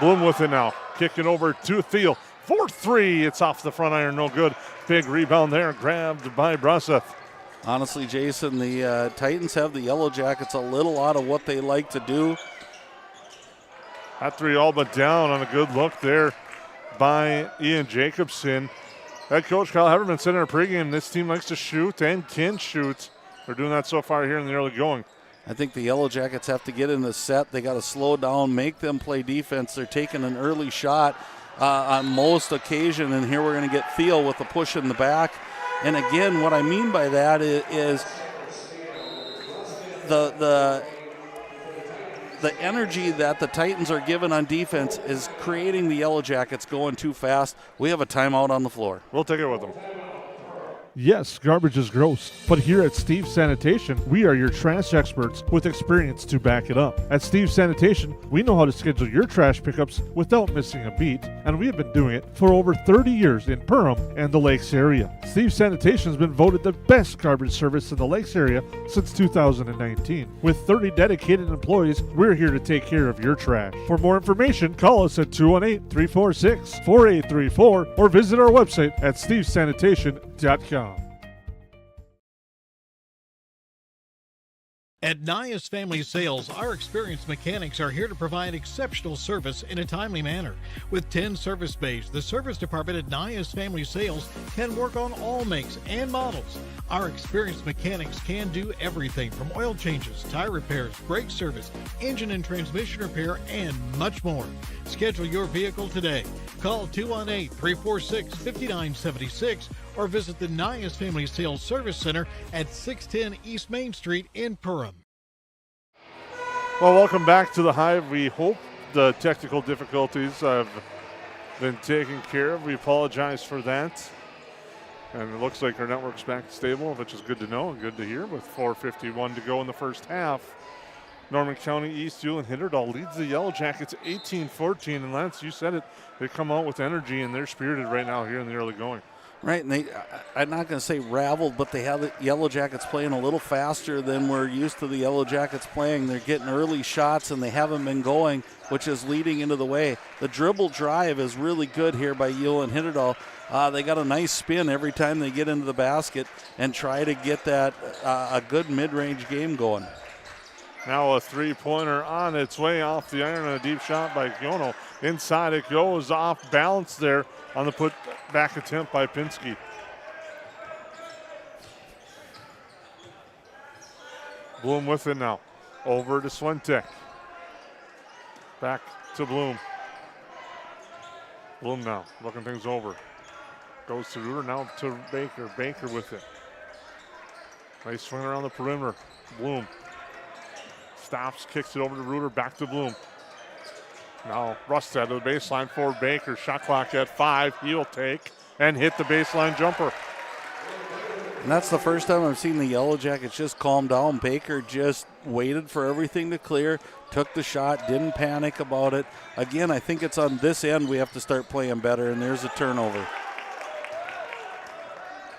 Bloom with it now. Kicking over to Thiel. 4-3. It's off the front iron, no good. Big rebound there, grabbed by Bruseth. Honestly, Jason, the Titans have the Yellow Jackets a little out of what they like to do. That three all but down on a good look there by Ian Jacobson. Head coach Kyle Heverman said in our pregame, this team likes to shoot and can shoot. They're doing that so far here in the early going. I think the Yellow Jackets have to get in the set. They got to slow down, make them play defense. They're taking an early shot on most occasion, and here we're going to get Thiel with a push in the back. And again, what I mean by that is the energy that the Titans are given on defense is creating the Yellow Jackets going too fast. We have a timeout on the floor. We'll take it with them. Yes, garbage is gross, but here at Steve's Sanitation, we are your trash experts with experience to back it up. At Steve's Sanitation, we know how to schedule your trash pickups without missing a beat, and we have been doing it for over 30 years in Perham and the Lakes area. Steve's Sanitation has been voted the best garbage service in the Lakes area since 2019. With 30 dedicated employees, we're here to take care of your trash. For more information, call us at 218-346-4834 or visit our website at stevesanitation.com. At Nias Family Sales, our experienced mechanics are here to provide exceptional service in a timely manner. With 10 service bays, the service department at Nias Family Sales can work on all makes and models. Our experienced mechanics can do everything from oil changes, tire repairs, brake service, engine and transmission repair, and much more. Schedule your vehicle today. Call 218-346-5976 or visit the Nias Family Sales Service Center at 610 East Main Street in Perham. Well, welcome back to the Hive. We hope the technical difficulties have been taken care of. We apologize for that. And it looks like our network's back stable, which is good to know and good to hear, with 4:51 to go in the first half. Norman County East Ulen-HItterdahl leads the Yellow Jackets 18-14. And Lance, you said it, they come out with energy and they're spirited right now here in the early going. Right, and I'm not going to say raveled, but they have the Yellow Jackets playing a little faster than we're used to the Yellow Jackets playing. They're getting early shots, and they haven't been going, which is leading into the way. The dribble drive is really good here by Ulen-HItterdahl. They got a nice spin every time they get into the basket and try to get that a good mid-range game going. Now a three-pointer on its way off the iron, and a deep shot by Giono. Inside it goes, off balance there on the put-back attempt by Pinsky. Bloom with it now. Over to Swentek. Back to Bloom. Bloom now, looking things over. Goes to Reuter, now to Baker. Baker with it. Nice swing around the perimeter. Bloom. Stops, kicks it over to Reuter, back to Bloom. Now Rustad to the baseline for Baker. Shot clock at 5. He'll take and hit the baseline jumper. And that's the first time I've seen the Yellow Jackets just calm down. Baker just waited for everything to clear, took the shot, didn't panic about it. Again, I think it's on this end we have to start playing better, and there's a turnover.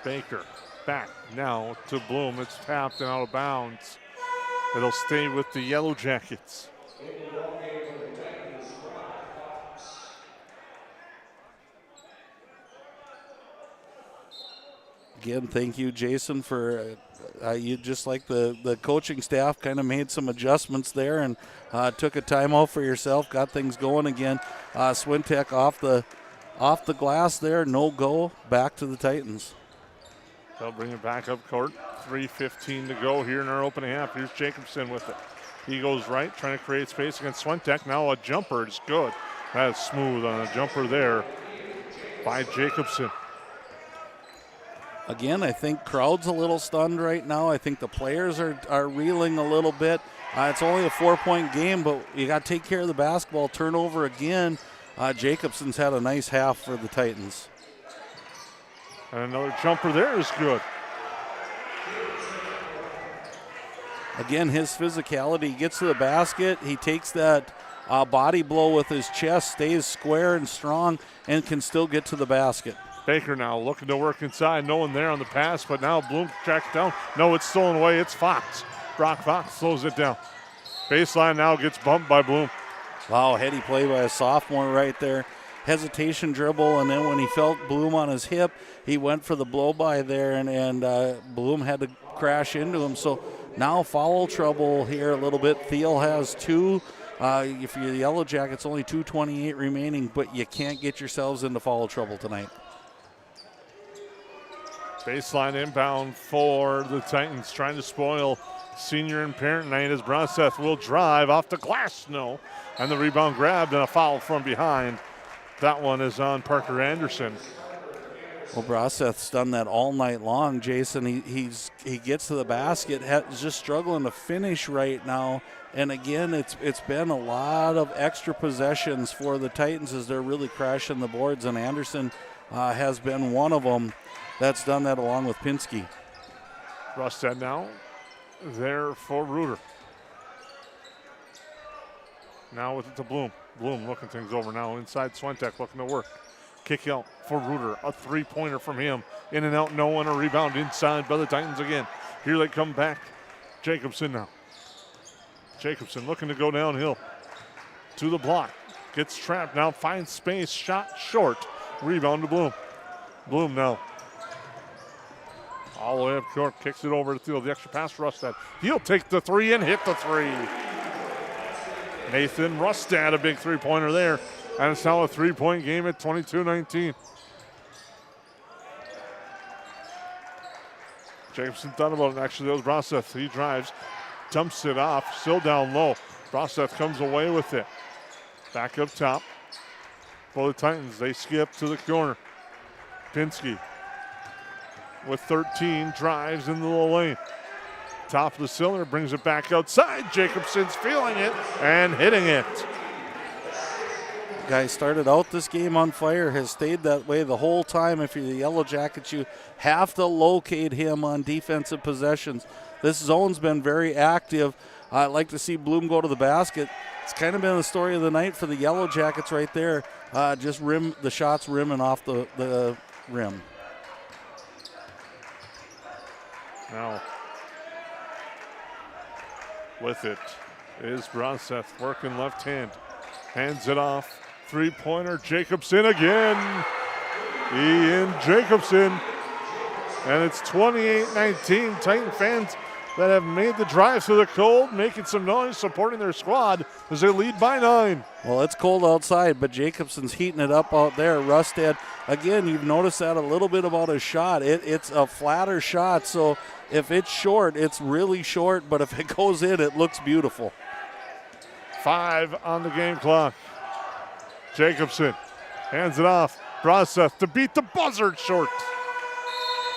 Baker back now to Bloom. It's tapped and out of bounds. It'll stay with the Yellow Jackets. Again, thank you, Jason, for you just like the coaching staff kind of made some adjustments there and took a timeout for yourself, got things going again. Swintek off the glass there, no go, back to the Titans. They'll bring it back up court. 3:15 to go here in our opening half. Here's Jacobson with it. He goes right, trying to create space against Swentek. Now a jumper is good. That is smooth on a jumper there by Jacobson. Again, I think crowd's a little stunned right now. I think the players are reeling a little bit. It's only a 4-point game, but you got to take care of the basketball. Turnover again. Jacobson's had a nice half for the Titans. And another jumper there is good. Again, his physicality, he gets to the basket, he takes that body blow with his chest, stays square and strong, and can still get to the basket. Baker now looking to work inside. No one there on the pass, but now Bloom tracks down. No, it's stolen away. It's Fox. Brock Fox slows it down. Baseline now gets bumped by Bloom. Wow, heady play by a sophomore right there. Hesitation dribble, and then when he felt Bloom on his hip, he went for the blow-by there, and Bloom had to crash into him. So now foul trouble here a little bit. Thiel has 2. If you're the Yellow Jackets, only 2:28 remaining, but you can't get yourselves into foul trouble tonight. Baseline inbound for the Titans, trying to spoil senior and parent night as Bronseth will drive off the glass. No. And the rebound grabbed and a foul from behind. That one is on Parker Anderson. Well, Bronseth's done that all night long, Jason. He gets to the basket, is just struggling to finish right now. And again, it's been a lot of extra possessions for the Titans as they're really crashing the boards, and Anderson has been one of them that's done that along with Pinsky. Rustad now there for Reuter. Now with it to Bloom. Bloom looking things over now inside. Swentek looking to work. Kick out for Reuter. A three-pointer from him. In and out, no one. A rebound inside by the Titans again. Here they come back. Jacobson now. Jacobson looking to go downhill to the block. Gets trapped now, finds space, shot short. Rebound to Bloom. Bloom now. All the way up court, kicks it over to Thiel. The extra pass for Rustad. He'll take the 3 and hit the 3. Nathan Rustad, a big three-pointer there. And it's now a three-point game at 22-19. Jacobson thought about it. Actually, that was Bronseth. He drives, dumps it off, still down low. Bronseth comes away with it. Back up top for the Titans. They skip to the corner. Pinsky with 13 drives into the lane. Top of the cylinder, brings it back outside. Jacobson's feeling it and hitting it. Guy started out this game on fire, has stayed that way the whole time. If you're the Yellow Jackets, you have to locate him on defensive possessions. This zone's been very active. I'd like to see Bloom go to the basket. It's kind of been the story of the night for the Yellow Jackets right there. Just the shots rimming off the rim. Now, with it is Bronseth working left hand. Hands it off. Three-pointer, Jacobson again. Ian Jacobson. And it's 28-19. Titan fans that have made the drive through the cold, making some noise, supporting their squad as they lead by 9. Well, it's cold outside, but Jacobson's heating it up out there. Rustad, again, you've noticed that a little bit about his shot. It's a flatter shot, so if it's short, it's really short, but if it goes in, it looks beautiful. 5 on the game clock. Jacobson hands it off. Bronseth to beat the buzzer short.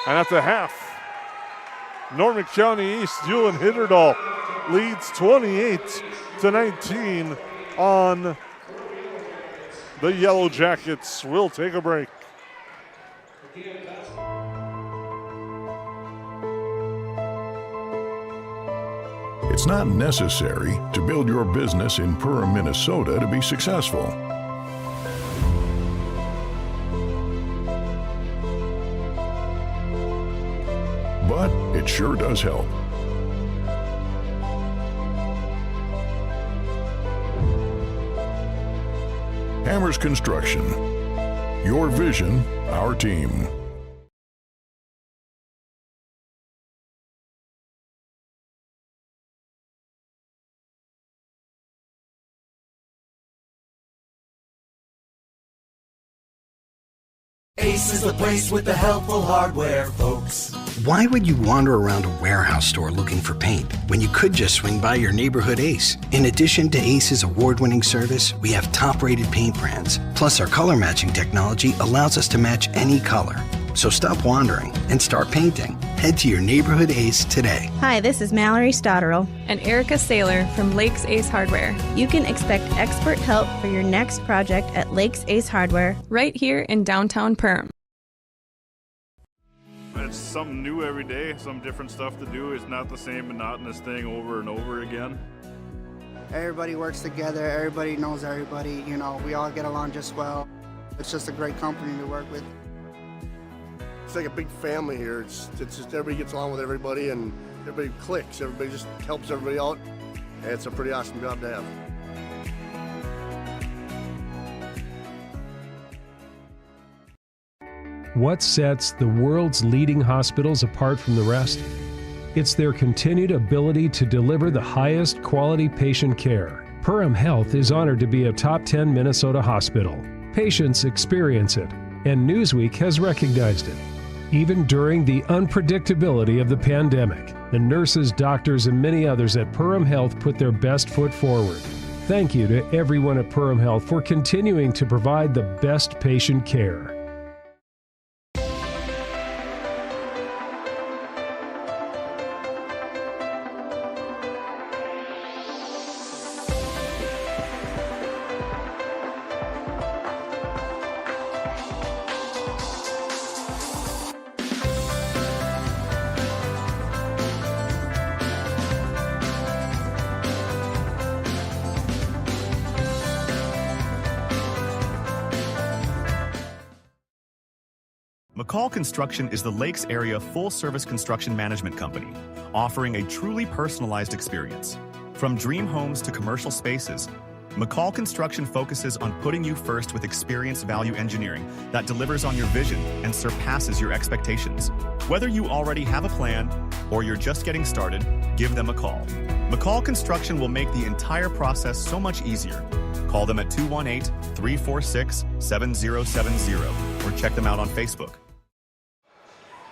And at the half, Norman County East, Ulen-HItterdahl leads 28-19 on the Yellow Jackets. We'll take a break. It's not necessary to build your business in Perham, Minnesota to be successful. But it sure does help. Hammers Construction. Your vision, our team. Ace is the place with the helpful hardware, folks. Why would you wander around a warehouse store looking for paint when you could just swing by your neighborhood Ace? In addition to Ace's award-winning service, we have top-rated paint brands. Plus, our color matching technology allows us to match any color. So stop wandering and start painting. Head to your neighborhood Ace today. Hi, this is Mallory Stotterell. And Erica Saylor from Lakes Ace Hardware. You can expect expert help for your next project at Lakes Ace Hardware. Right here in downtown Perham. It's something new every day, some different stuff to do. It's not the same monotonous thing over and over again. Everybody works together, everybody knows everybody, you know, we all get along just well. It's just a great company to work with. It's like a big family here. It's just everybody gets along with everybody and everybody clicks. Everybody just helps everybody out. And it's a pretty awesome job to have. What sets the world's leading hospitals apart from the rest? It's their continued ability to deliver the highest quality patient care. Perham Health is honored to be a top 10 Minnesota hospital. Patients experience it, and Newsweek has recognized it. Even during the unpredictability of the pandemic, the nurses, doctors, and many others at Perham Health put their best foot forward. Thank you to everyone at Perham Health for continuing to provide the best patient care. McCall Construction is the Lakes area full-service construction management company, offering a truly personalized experience. From dream homes to commercial spaces, McCall Construction focuses on putting you first with experienced value engineering that delivers on your vision and surpasses your expectations. Whether you already have a plan or you're just getting started, give them a call. McCall Construction will make the entire process so much easier. Call them at 218-346-7070 or check them out on Facebook.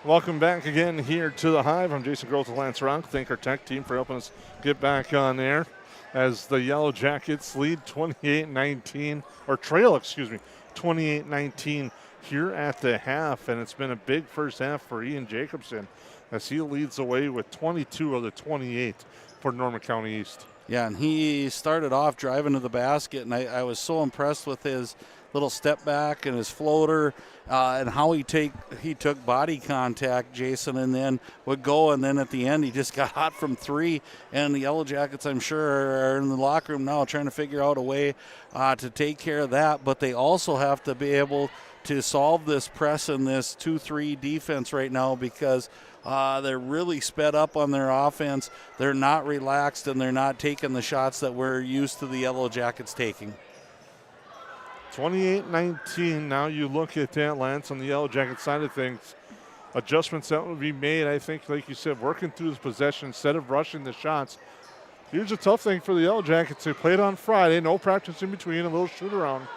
Welcome back again here to the Hive. I'm Jason Groth with Lance Rock. Thank our tech team for helping us get back on air as the Yellow Jackets lead 28-19, or trail, 28-19 here at the half. And it's been a big first half for Ian Jacobson as he leads the way with 22 of the 28 for Norman County East. Yeah, and he started off driving to the basket, and I was so impressed with his little step back and his floater and how he took body contact, Jason, and then would go, and then at the end he just got hot from three. And the Yellow Jackets, I'm sure, are in the locker room now trying to figure out a way to take care of that, but they also have to be able to solve this press and this 2-3 defense right now because they're really sped up on their offense. They're not relaxed, and they're not taking the shots that we're used to the Yellow Jackets taking. 28-19. Now you look at that, Lance, on the Yellow Jacket side of things. Adjustments that would be made, I think, like you said, working through the possession instead of rushing the shots. Here's a tough thing for the Yellow Jackets. They played on Friday, no practice in between, a little shoot around.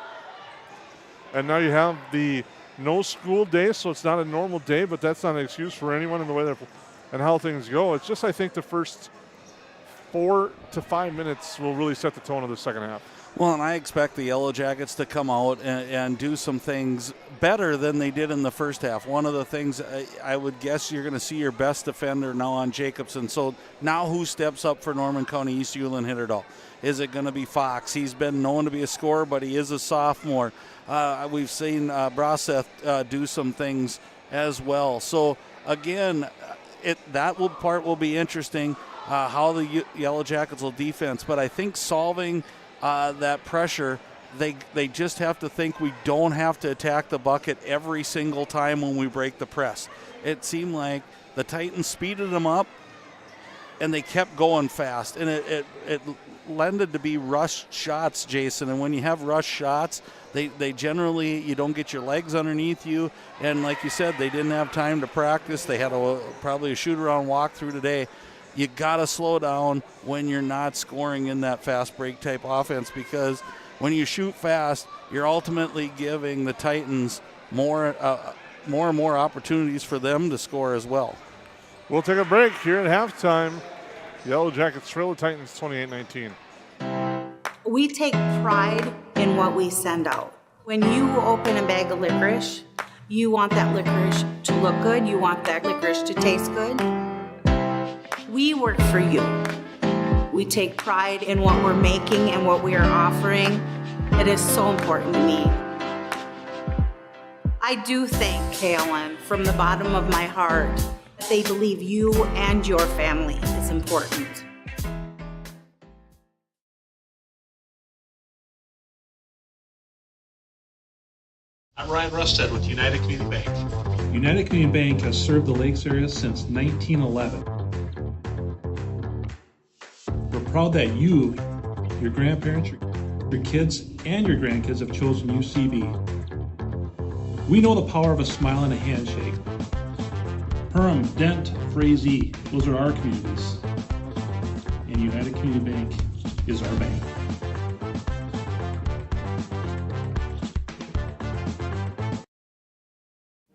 And now you have the no school day, so it's not a normal day, but that's not an excuse for anyone in the way and how things go. It's just, I think, the first 4 to 5 minutes will really set the tone of the second half. Well, and I expect the Yellow Jackets to come out and do some things better than they did in the first half. One of the things I would guess you're going to see your best defender now on Jacobson. So now who steps up for Norman County East Ulen-HItterdahl? Is it going to be Fox? He's been known to be a scorer, but he is a sophomore. We've seen Braseth do some things as well. So, again, part will be interesting, how the Yellow Jackets will defense. But I think solving that pressure, they just have to think we don't have to attack the bucket every single time when we break the press. It seemed like the Titans speeded them up, and they kept going fast. And it lended to be rushed shots, Jason. And when you have rushed shots, they generally, you don't get your legs underneath you. And like you said, they didn't have time to practice. They had probably a shoot-around walkthrough today. You got to slow down when you're not scoring in that fast break type offense, because when you shoot fast, you're ultimately giving the Titans more and more opportunities for them to score as well. We'll take a break here at halftime. Yellow Jackets trail the Titans 28-19. We take pride in what we send out. When you open a bag of licorice, You want that licorice to look good. You want that licorice to taste good. We work for you. We take pride in what we're making and what we are offering. It is so important to me. I do thank KLM from the bottom of my heart. They believe you and your family is important. I'm Ryan Rusted with United Community Bank. United Community Bank has served the Lakes area since 1911. We're proud that you, your grandparents, your kids, and your grandkids have chosen UCB. We know the power of a smile and a handshake. Perham, Dent, Frazee, those are our communities. And United Community Bank is our bank.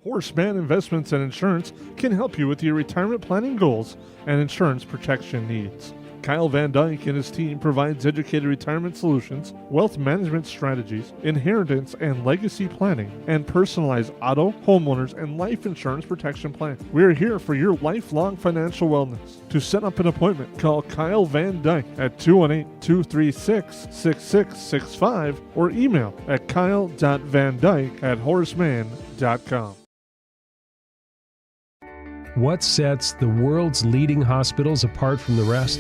Horseman Investments and Insurance can help you with your retirement planning goals and insurance protection needs. Kyle Van Dyke and his team provides educated retirement solutions, wealth management strategies, inheritance and legacy planning, and personalized auto, homeowners, and life insurance protection plan. We are here for your lifelong financial wellness. To set up an appointment, call Kyle Van Dyke at 218-236-6665 or email at kyle.vandyke@horseman.com. What sets the world's leading hospitals apart from the rest?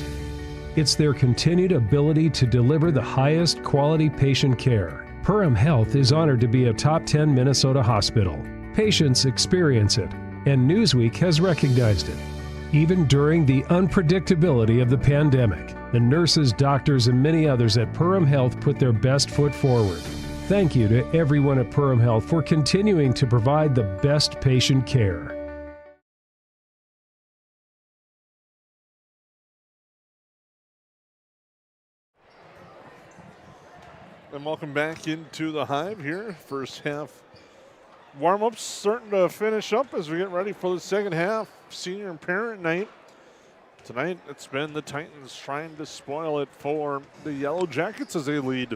It's their continued ability to deliver the highest quality patient care. Perham Health is honored to be a top 10 Minnesota hospital. Patients experience it, and Newsweek has recognized it. Even during the unpredictability of the pandemic, the nurses, doctors, and many others at Perham Health put their best foot forward. Thank you to everyone at Perham Health for continuing to provide the best patient care. And welcome back into the Hive here. First half warm-ups starting to finish up as we get ready for the second half. Senior and parent night. Tonight it's been the Titans trying to spoil it for the Yellowjackets as they lead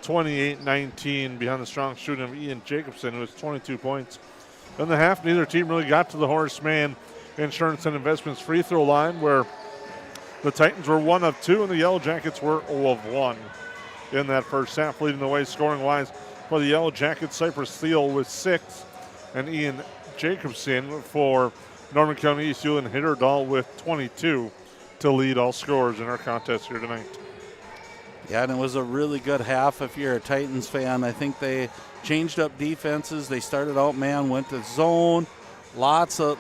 28-19 behind the strong shooting of Ian Jacobson, who has 22 points. In the half, neither team really got to the Horseman Insurance and Investments free throw line, where the Titans were 1 of 2 and the Yellowjackets were 0 of 1. In that first half, leading the way scoring-wise for the Yellow Jackets, Cypress Thiel with 6, and Ian Jacobson for Norman County East Ulen-HItterdahl with 22 to lead all scorers in our contest here tonight. Yeah, and it was a really good half if you're a Titans fan. I think they changed up defenses. They started out man, went to zone, lots of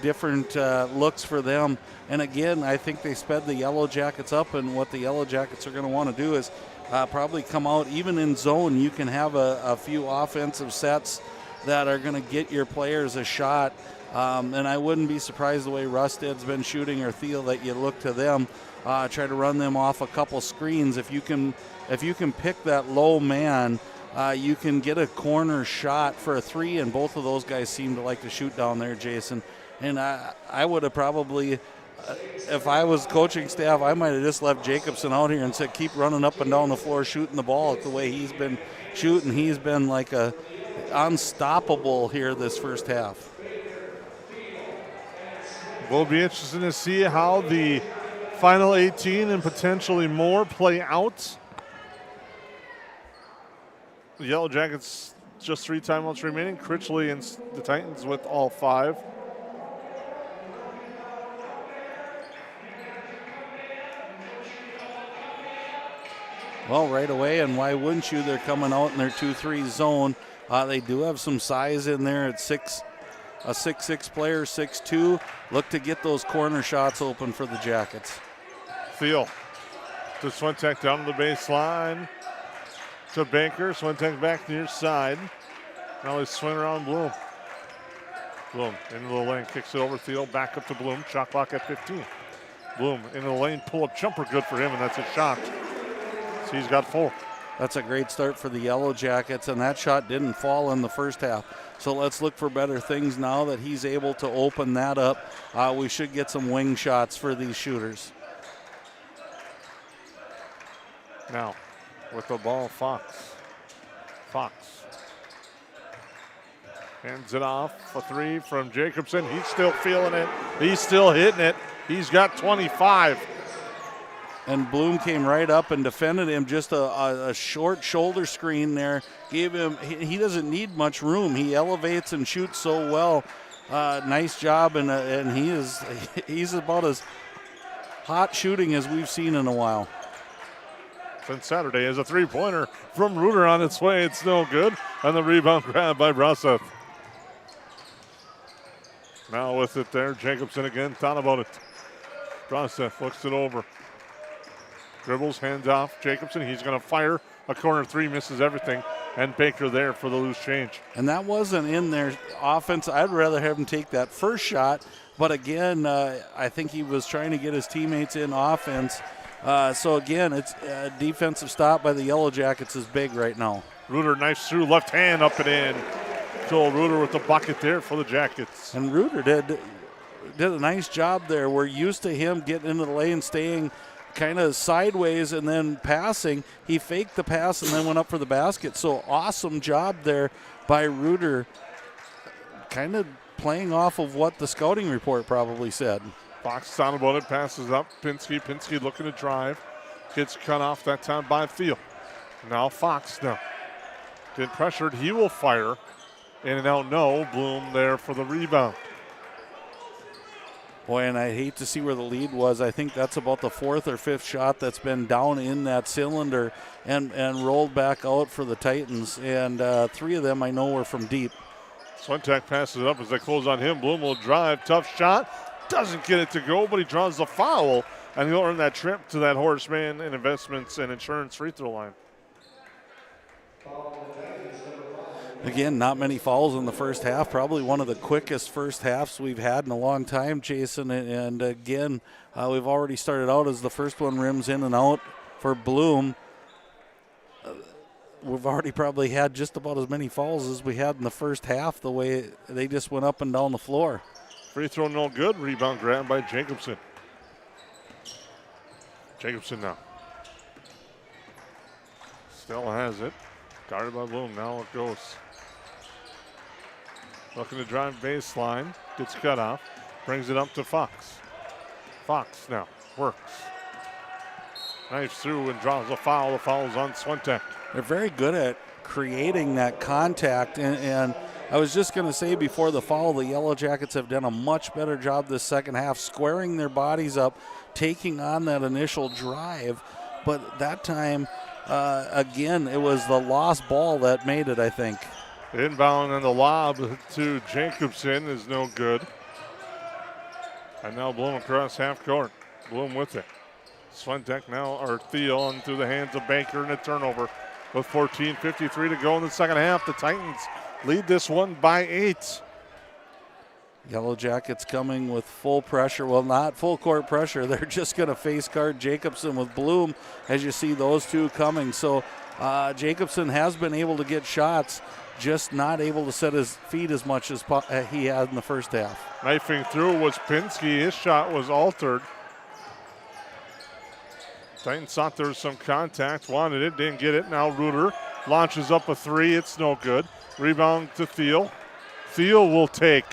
different looks for them. And again, I think they sped the Yellow Jackets up, and what the Yellow Jackets are going to want to do is probably come out even in zone. You can have a few offensive sets that are going to get your players a shot. And I wouldn't be surprised the way Rusted's been shooting, or Thiel, that you look to them, try to run them off a couple screens. If you can pick that low man, you can get a corner shot for a three, and both of those guys seem to like to shoot down there, Jason. And I would have probably, if I was coaching staff, I might have just left Jacobson out here and said, keep running up and down the floor shooting the ball the way he's been shooting. He's been like unstoppable here this first half. Will be interesting to see how the final 18 and potentially more play out. The Yellow Jackets just 3 timeouts remaining. Critchley and the Titans with all 5. Well, right away, and why wouldn't you? They're coming out in their 2-3 zone. They do have some size in there at 6, a 6'6 player, 6'2. Look to get those corner shots open for the Jackets. Thiel to Swentek down the baseline to Banker. Swentek back near side. Now they swing around Bloom. Bloom into the lane, kicks it over Thiel, back up to Bloom. Shot clock at 15. Bloom into the lane, pull-up jumper, good for him, and that's a shot. So he's got 4. That's a great start for the Yellow Jackets, and that shot didn't fall in the first half. So let's look for better things now that he's able to open that up. We should get some wing shots for these shooters. Now, with the ball, Fox. Hands it off, a three from Jacobson. He's still feeling it. He's still hitting it. He's got 25. And Bloom came right up and defended him. Just a short shoulder screen there. Gave him, he doesn't need much room. He elevates and shoots so well. Nice job, and he's about as hot shooting as we've seen in a while. Since Saturday is a three-pointer from Reuter on its way. It's no good. And the rebound grab by Brasov. Now with it there, Jacobson again thought about it. Brasov looks it over. Dribbles, hands off. Jacobson, he's going to fire. A corner three, misses everything. And Baker there for the loose change. And that wasn't in their offense. I'd rather have him take that first shot. But again, I think he was trying to get his teammates in offense. So again, it's a defensive stop by the Yellow Jackets is big right now. Reuter knifes through, left hand up and in. Joel Reuter with the bucket there for the Jackets. And Reuter did a nice job there. We're used to him getting into the lane, staying kind of sideways and then passing. He faked the pass and then went up for the basket. So awesome job there by Reuter, kind of playing off of what the scouting report probably said. Fox down about it, passes up. Pinsky looking to drive. Gets cut off that time by Thiel. Now Fox now. Get pressured, he will fire. In and out, no. Bloom there for the rebound. Boy, and I hate to see where the lead was. I think that's about the fourth or fifth shot that's been down in that cylinder and rolled back out for the Titans. And three of them I know were from deep. Swentek passes it up as they close on him. Bloom will drive. Tough shot. Doesn't get it to go, but he draws the foul. And he'll earn that trip to that Horseman and Investments and Insurance free throw line. Again, not many fouls in the first half. Probably one of the quickest first halves we've had in a long time, Jason. And again, we've already started out as the first one rims in and out for Bloom. We've already probably had just about as many fouls as we had in the first half, the way they just went up and down the floor. Free throw no good. Rebound grab by Jacobson. Jacobson now. Still has it. Guarded by Bloom. Now it goes. Looking to drive baseline. Gets cut off. Brings it up to Fox. Fox now works. Knifes through and draws a foul. The foul is on Swentek. They're very good at creating that contact. And I was just going to say before the foul, the Yellow Jackets have done a much better job this second half, squaring their bodies up, taking on that initial drive. But that time, again, it was the lost ball that made it, I think. Inbound and the lob to Jacobson is no good. And now Bloom across half court. Bloom with it. Swentek now, or Thiel, on through the hands of Baker and a turnover. With 14:53 to go in the second half, the Titans lead this one by 8. Yellow Jackets coming with full pressure. Well, not full court pressure. They're just going to face guard Jacobson with Bloom as you see those two coming. So Jacobson has been able to get shots, just not able to set his feet as much as he had in the first half. Knifing through was Pinsky. His shot was altered. Titans thought there was some contact, wanted it, didn't get it. Now Reuter launches up a three. It's no good. Rebound to Thiel. Thiel will take,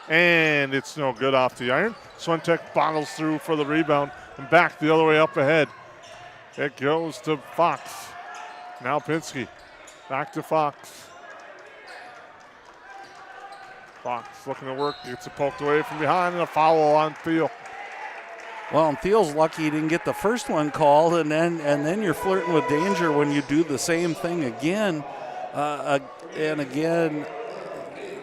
and it's no good off the iron. Swentek bottles through for the rebound and back the other way up ahead. It goes to Fox. Now Pinsky. Back to Fox. Fox looking to work, gets it poked away from behind, and a foul on Thiel. Well, and Thiel's lucky he didn't get the first one called, and then you're flirting with danger when you do the same thing again. And again,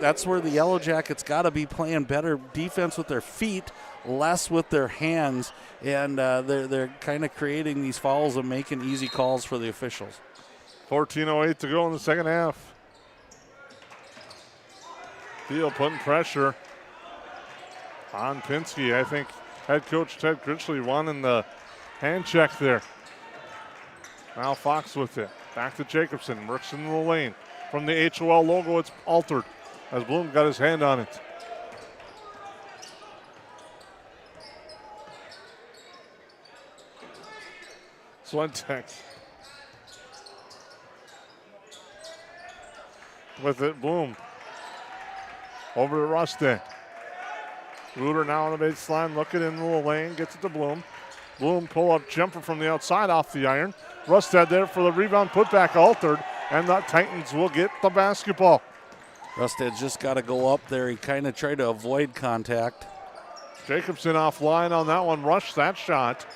that's where the Yellow Jackets got to be playing better defense with their feet, less with their hands, and they're kind of creating these fouls and making easy calls for the officials. 14:08 to go in the second half. Thiel putting pressure on Pinsky. I think head coach Ted Critchley wanting the hand check there. Now Fox with it. Back to Jacobson. Works in the lane. From the HOL logo, it's altered as Bloom got his hand on it. Swentek with it. Bloom Over to Rustad. Ruder now on the baseline, looking in the lane, gets it to Bloom. Bloom pull-up jumper from the outside off the iron. Rustad there for the rebound, putback altered, and the Titans will get the basketball. Rustad's just got to go up there. He kind of tried to avoid contact. Jacobson offline on that one, rushed that shot.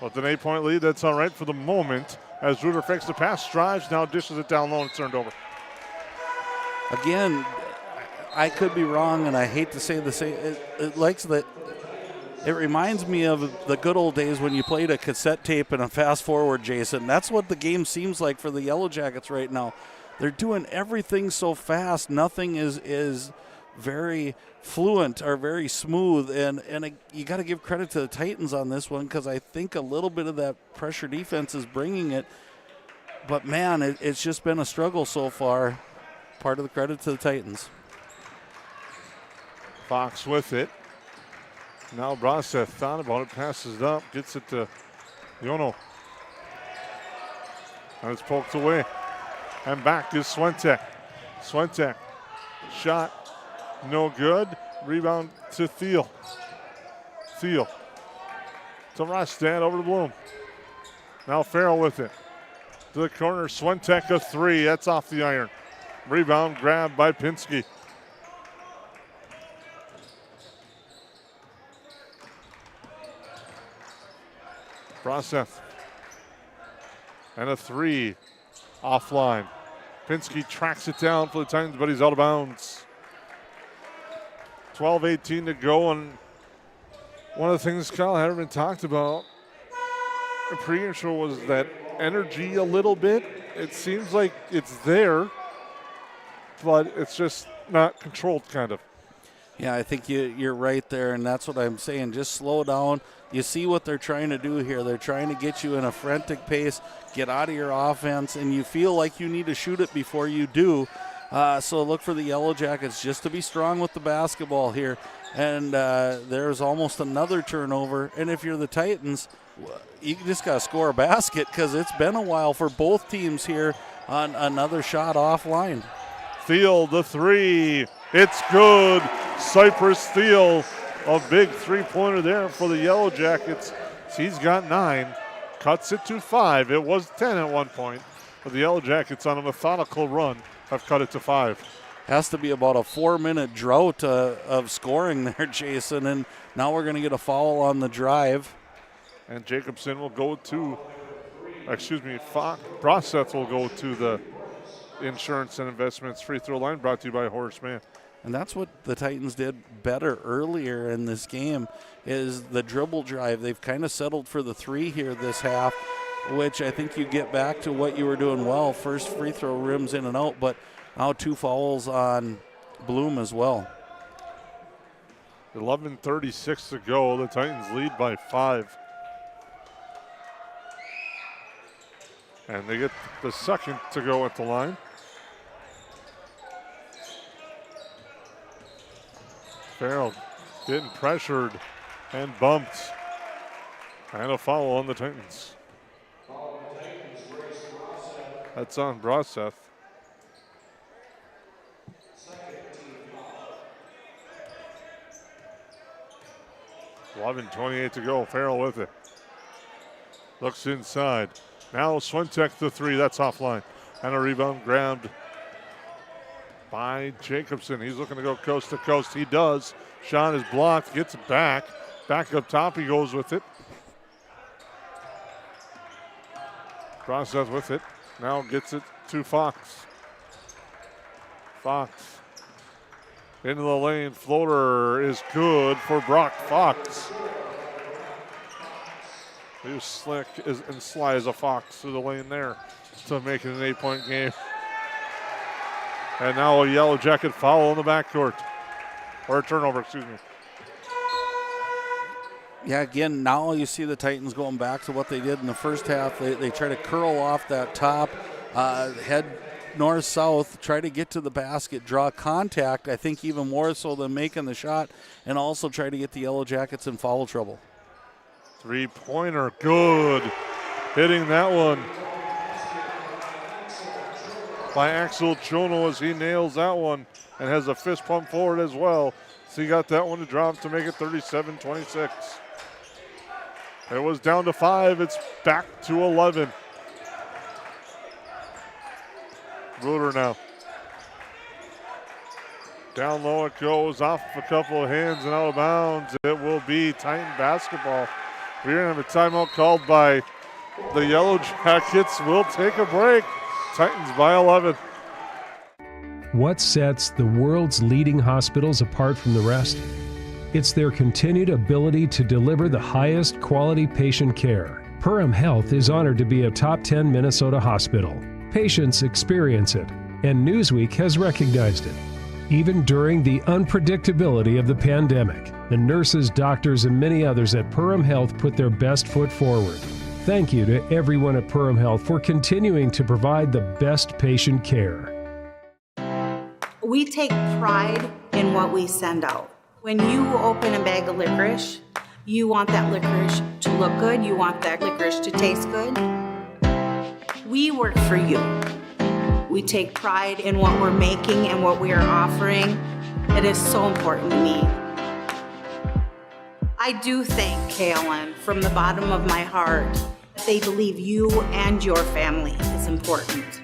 With an 8-point lead, that's all right for the moment. As Ruder fakes the pass, drives, now dishes it down low and turned over. Again, I could be wrong, and I hate to say the same. It reminds me of the good old days when you played a cassette tape and a fast forward, Jason. That's what the game seems like for the Yellow Jackets right now. They're doing everything so fast. Nothing is very fluent or very smooth, and you got to give credit to the Titans on this one, because I think a little bit of that pressure defense is bringing it. But, man, it's just been a struggle so far. Part of the credit to the Titans. Fox with it. Now Broseth thought about it, passes it up, gets it to Yono. And it's poked away. And back is Swentek. Swentek, shot, no good. Rebound to Thiel. Thiel to Rostad, over to Bloom. Now Farrell with it. To the corner, Swentek a three, that's off the iron. Rebound grabbed by Pinsky. Broseth. And a three offline. Pinsky tracks it down for the Titans, but he's out of bounds. 12:18 to go, and one of the things Kyle Hatterman talked about the pregame show was that energy a little bit. It seems like it's there, but it's just not controlled, kind of. Yeah, I think you're right there, and that's what I'm saying. Just slow down. You see what they're trying to do here. They're trying to get you in a frantic pace, get out of your offense, and you feel like you need to shoot it before you do. So look for the Yellow Jackets just to be strong with the basketball here. And there's almost another turnover. And if you're the Titans, you just got to score a basket, because it's been a while for both teams here on another shot offline. Thiel, the three. It's good. Cypress Thiel, a big three-pointer there for the Yellow Jackets. He's got 9. Cuts it to 5. It was 10 at one point. But the Yellow Jackets, on a methodical run, have cut it to 5. Has to be about a 4-minute drought of scoring there, Jason. And now we're going to get a foul on the drive. And Jacobson will go to, Broseth will go to the Insurance and Investments free throw line, brought to you by Horace Mann. And that's what the Titans did better earlier in this game, is the dribble drive. They've kind of settled for the three here this half, which I think you get back to what you were doing well. First free throw rims in and out, but now 2 fouls on Bloom as well. 11:36 to go. The Titans lead by 5. And they get the second to go at the line. Farrell getting pressured and bumped. And a foul on the Titans. That's on Broseth. $11:28 to go. Farrell with it. Looks inside. Now Swentek the three. That's offline. And a rebound grabbed by Jacobson. He's looking to go coast to coast. He does. Shot is blocked. Gets it back. Back up top. He goes with it. Broseth with it. Now gets it to Fox. Fox into the lane. Floater is good for Brock Fox. He was slick and sly as a fox through the lane there to make it an 8-point game. And now a Yellow Jacket foul on the backcourt. Or a turnover, excuse me. Yeah, again, now you see the Titans going back to what they did in the first half. They try to curl off that top, head north-south, try to get to the basket, draw contact, I think even more so than making the shot, and also try to get the Yellow Jackets in foul trouble. Three-pointer, good. Hitting that one. by Axel Chono as he nails that one and has a fist pump forward as well. So he got that one to drop to make it 37-26. It was down to 5. It's back to 11. Ruder now. Down low it goes, off a couple of hands and out of bounds. It will be Titan basketball. We're going to have a timeout called by the Yellow Jackets. We'll take a break. Titans by 11. What sets the world's leading hospitals apart from the rest? It's their continued ability to deliver the highest quality patient care. Perham Health is honored to be a top 10 Minnesota hospital. Patients experience it, and Newsweek has recognized it. Even during the unpredictability of the pandemic, the nurses, doctors, and many others at Perham Health put their best foot forward. Thank you to everyone at Perham Health for continuing to provide the best patient care. We take pride in what we send out. When you open a bag of licorice, you want that licorice to look good, you want that licorice to taste good. We work for you. We take pride in what we're making and what we are offering. It is so important to me. I do thank KLM from the bottom of my heart. They believe you and your family is important.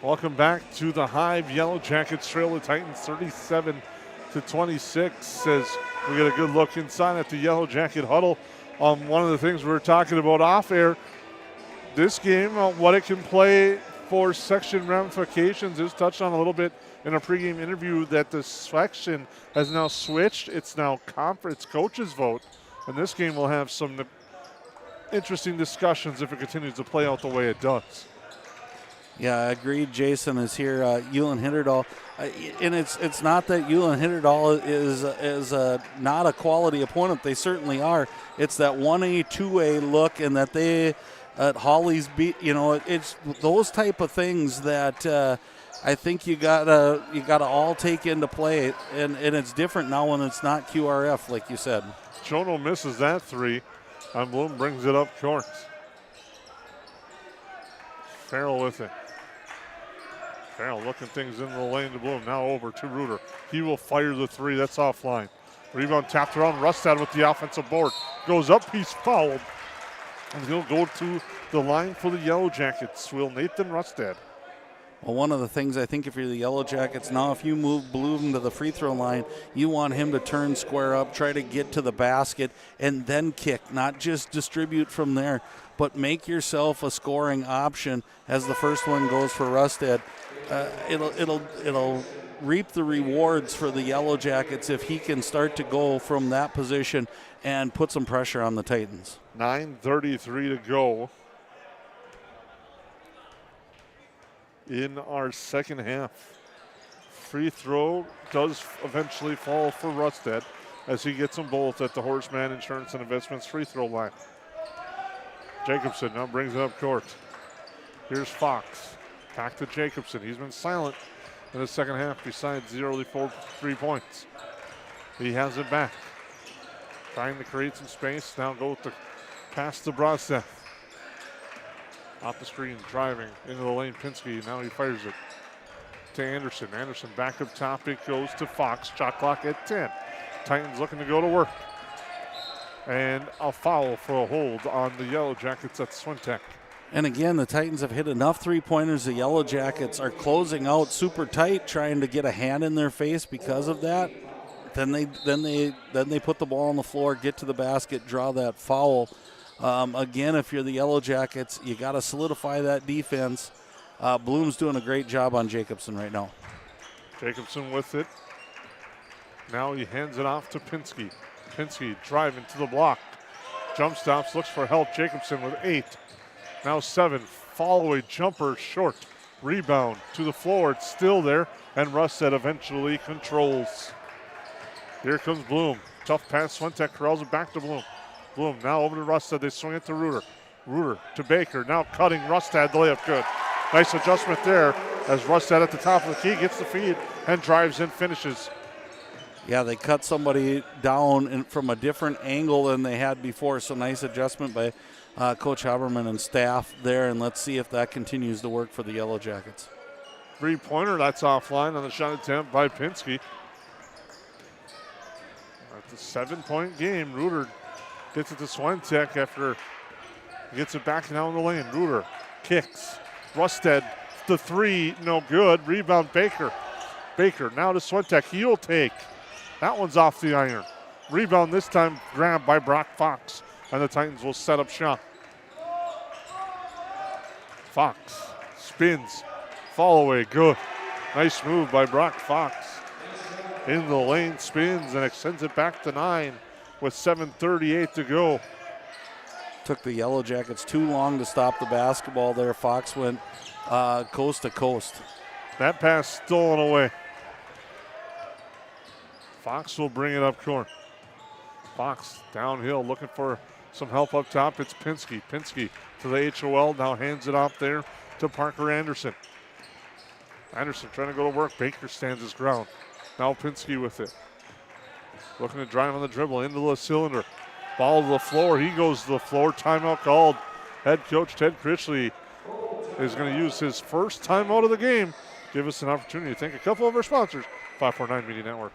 Welcome back to the Hive. Yellow Jackets trail the Titans 37-26 as we get a good look inside at the Yellow Jacket huddle. One of the things we were talking about off air, this game, what it can play for section ramifications is touched on a little bit in a pregame interview that the section has now switched. It's now conference coaches vote, and this game will have some interesting discussions if it continues to play out the way it does. Yeah, I agreed. Jason is here. Ulen-HItterdahl, and it's not that Ulen-HItterdahl is not a quality opponent. They certainly are. It's that 1A, 2A look, and that they at Holly's beat. It's those type of things that I think you gotta all take into play, and it's different now when it's not QRF, like you said. Chono misses that three, and Bloom brings it up court. Farrell with it. Farrell looking things into the lane to Bloom. Now over to Ruder. He will fire the three. That's offline. Rebound tapped around. Rustad with the offensive board. Goes up. He's fouled. And he'll go to the line for the Yellow Jackets. Will Nathan Rustad. Well, one of the things I think if you're the Yellow Jackets now, if you move Bloom to the free throw line, you want him to turn square up, try to get to the basket, and then kick, not just distribute from there, but make yourself a scoring option as the first one goes for Rustad. It'll reap the rewards for the Yellow Jackets if he can start to go from that position and put some pressure on the Titans. 9:33 to go in our second half. Free throw does eventually fall for Rustad as he gets them both at the Horseman Insurance and Investments free throw line. Jacobson now brings it up court. Here's Fox. Back to Jacobson. He's been silent in the second half besides 0 for 3 points. He has it back. Trying to create some space. Now go with the pass to Brostad. Off the screen, driving into the lane. Pinsky, now he fires it to Anderson. Anderson back up top. It goes to Fox. Shot clock at 10. Titans looking to go to work. And a foul for a hold on the Yellow Jackets at Swintek. And again, the Titans have hit enough three-pointers. The Yellow Jackets are closing out super tight, trying to get a hand in their face because of that. Then they put the ball on the floor, get to the basket, draw that foul. Again, if you're the Yellow Jackets, you got to solidify that defense. Bloom's doing a great job on Jacobson right now. Jacobson with it. Now he hands it off to Pinsky. Pinsky driving to the block. Jump stops, looks for help. Jacobson with 8. Now 7. Fall away jumper short. Rebound to the floor. It's still there. And Rustad eventually controls. Here comes Bloom. Tough pass. Swintek corrals it back to Bloom. Bloom now over to Rustad. They swing it to Ruder. Ruder to Baker. Now cutting Rustad. The layup good. Nice adjustment there as Rustad at the top of the key gets the feed and drives in, finishes. Yeah, they cut somebody down from a different angle than they had before, so nice adjustment by Coach Haberman and staff there, and let's see if that continues to work for the Yellow Jackets. Three-pointer, that's offline on the shot attempt by Pinsky. It's a 7-point game. Reuter gets it to Swentek after he gets it back down the lane. Reuter kicks. Rusted, the three, no good. Rebound, Baker. Baker now to Swentek. He'll take. That one's off the iron. Rebound this time grabbed by Brock Fox, and the Titans will set up shop. Fox spins. Fall away, good. Nice move by Brock Fox. In the lane, spins and extends it back to 9 with 7:38 to go. Took the Yellow Jackets too long to stop the basketball there. Fox went coast to coast. That pass stolen away. Fox will bring it up court. Fox downhill looking for some help up top. It's Pinsky. Pinsky to the HOL, now hands it off there to Parker Anderson. Anderson trying to go to work. Baker stands his ground. Now Pinsky with it. Looking to drive on the dribble into the cylinder. Ball to the floor. He goes to the floor. Timeout called. Head coach Ted Critchley is going to use his first timeout of the game. Give us an opportunity to thank a couple of our sponsors. 549 Media Network.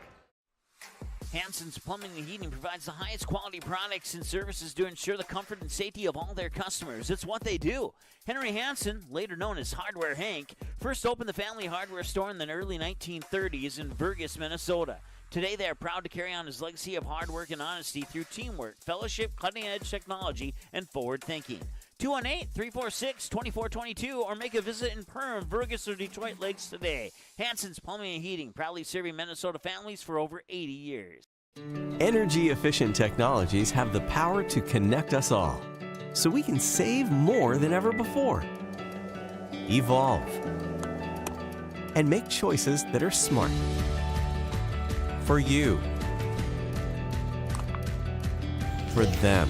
Hansen's Plumbing and Heating provides the highest quality products and services to ensure the comfort and safety of all their customers. It's what they do. Henry Hansen, later known as Hardware Hank, first opened the family hardware store in the early 1930s in Burgess, Minnesota. Today, they are proud to carry on his legacy of hard work and honesty through teamwork, fellowship, cutting-edge technology, and forward thinking. 218-346-2422 or make a visit in Perham, Burgess, or Detroit Lakes today. Hansen's Plumbing and Heating, proudly serving Minnesota families for over 80 years. Energy-efficient technologies have the power to connect us all, so we can save more than ever before. Evolve and make choices that are smart. For you. For them.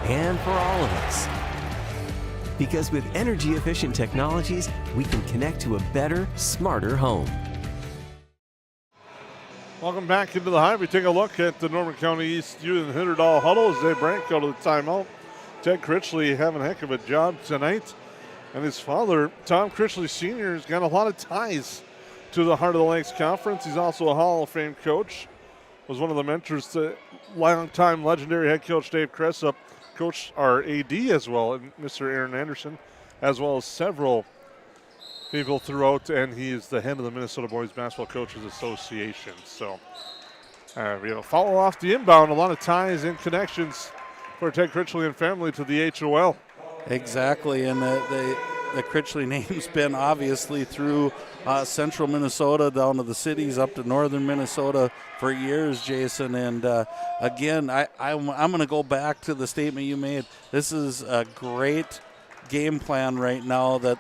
And for all of us. Because with energy-efficient technologies, we can connect to a better, smarter home. Welcome back into the Hive. We take a look at the Norman County East Ulen-HItterdahl huddle as they break out of the timeout. Ted Critchley having a heck of a job tonight. And his father, Tom Critchley Sr., has got a lot of ties to the Heart of the Lakes Conference. He's also a Hall of Fame coach. Was one of the mentors to longtime legendary head coach Dave Cressup. Coach our AD as well, and Mr. Aaron Anderson, as well as several people throughout, and he is the head of the Minnesota Boys Basketball Coaches Association. So we have a follow off the inbound, a lot of ties and connections for Ted Critchley and family to the HOL. Exactly, and the Critchley name's been obviously through central Minnesota down to the cities up to northern Minnesota for years, Jason. And again, I'm going to go back to the statement you made. This is a great game plan right now. That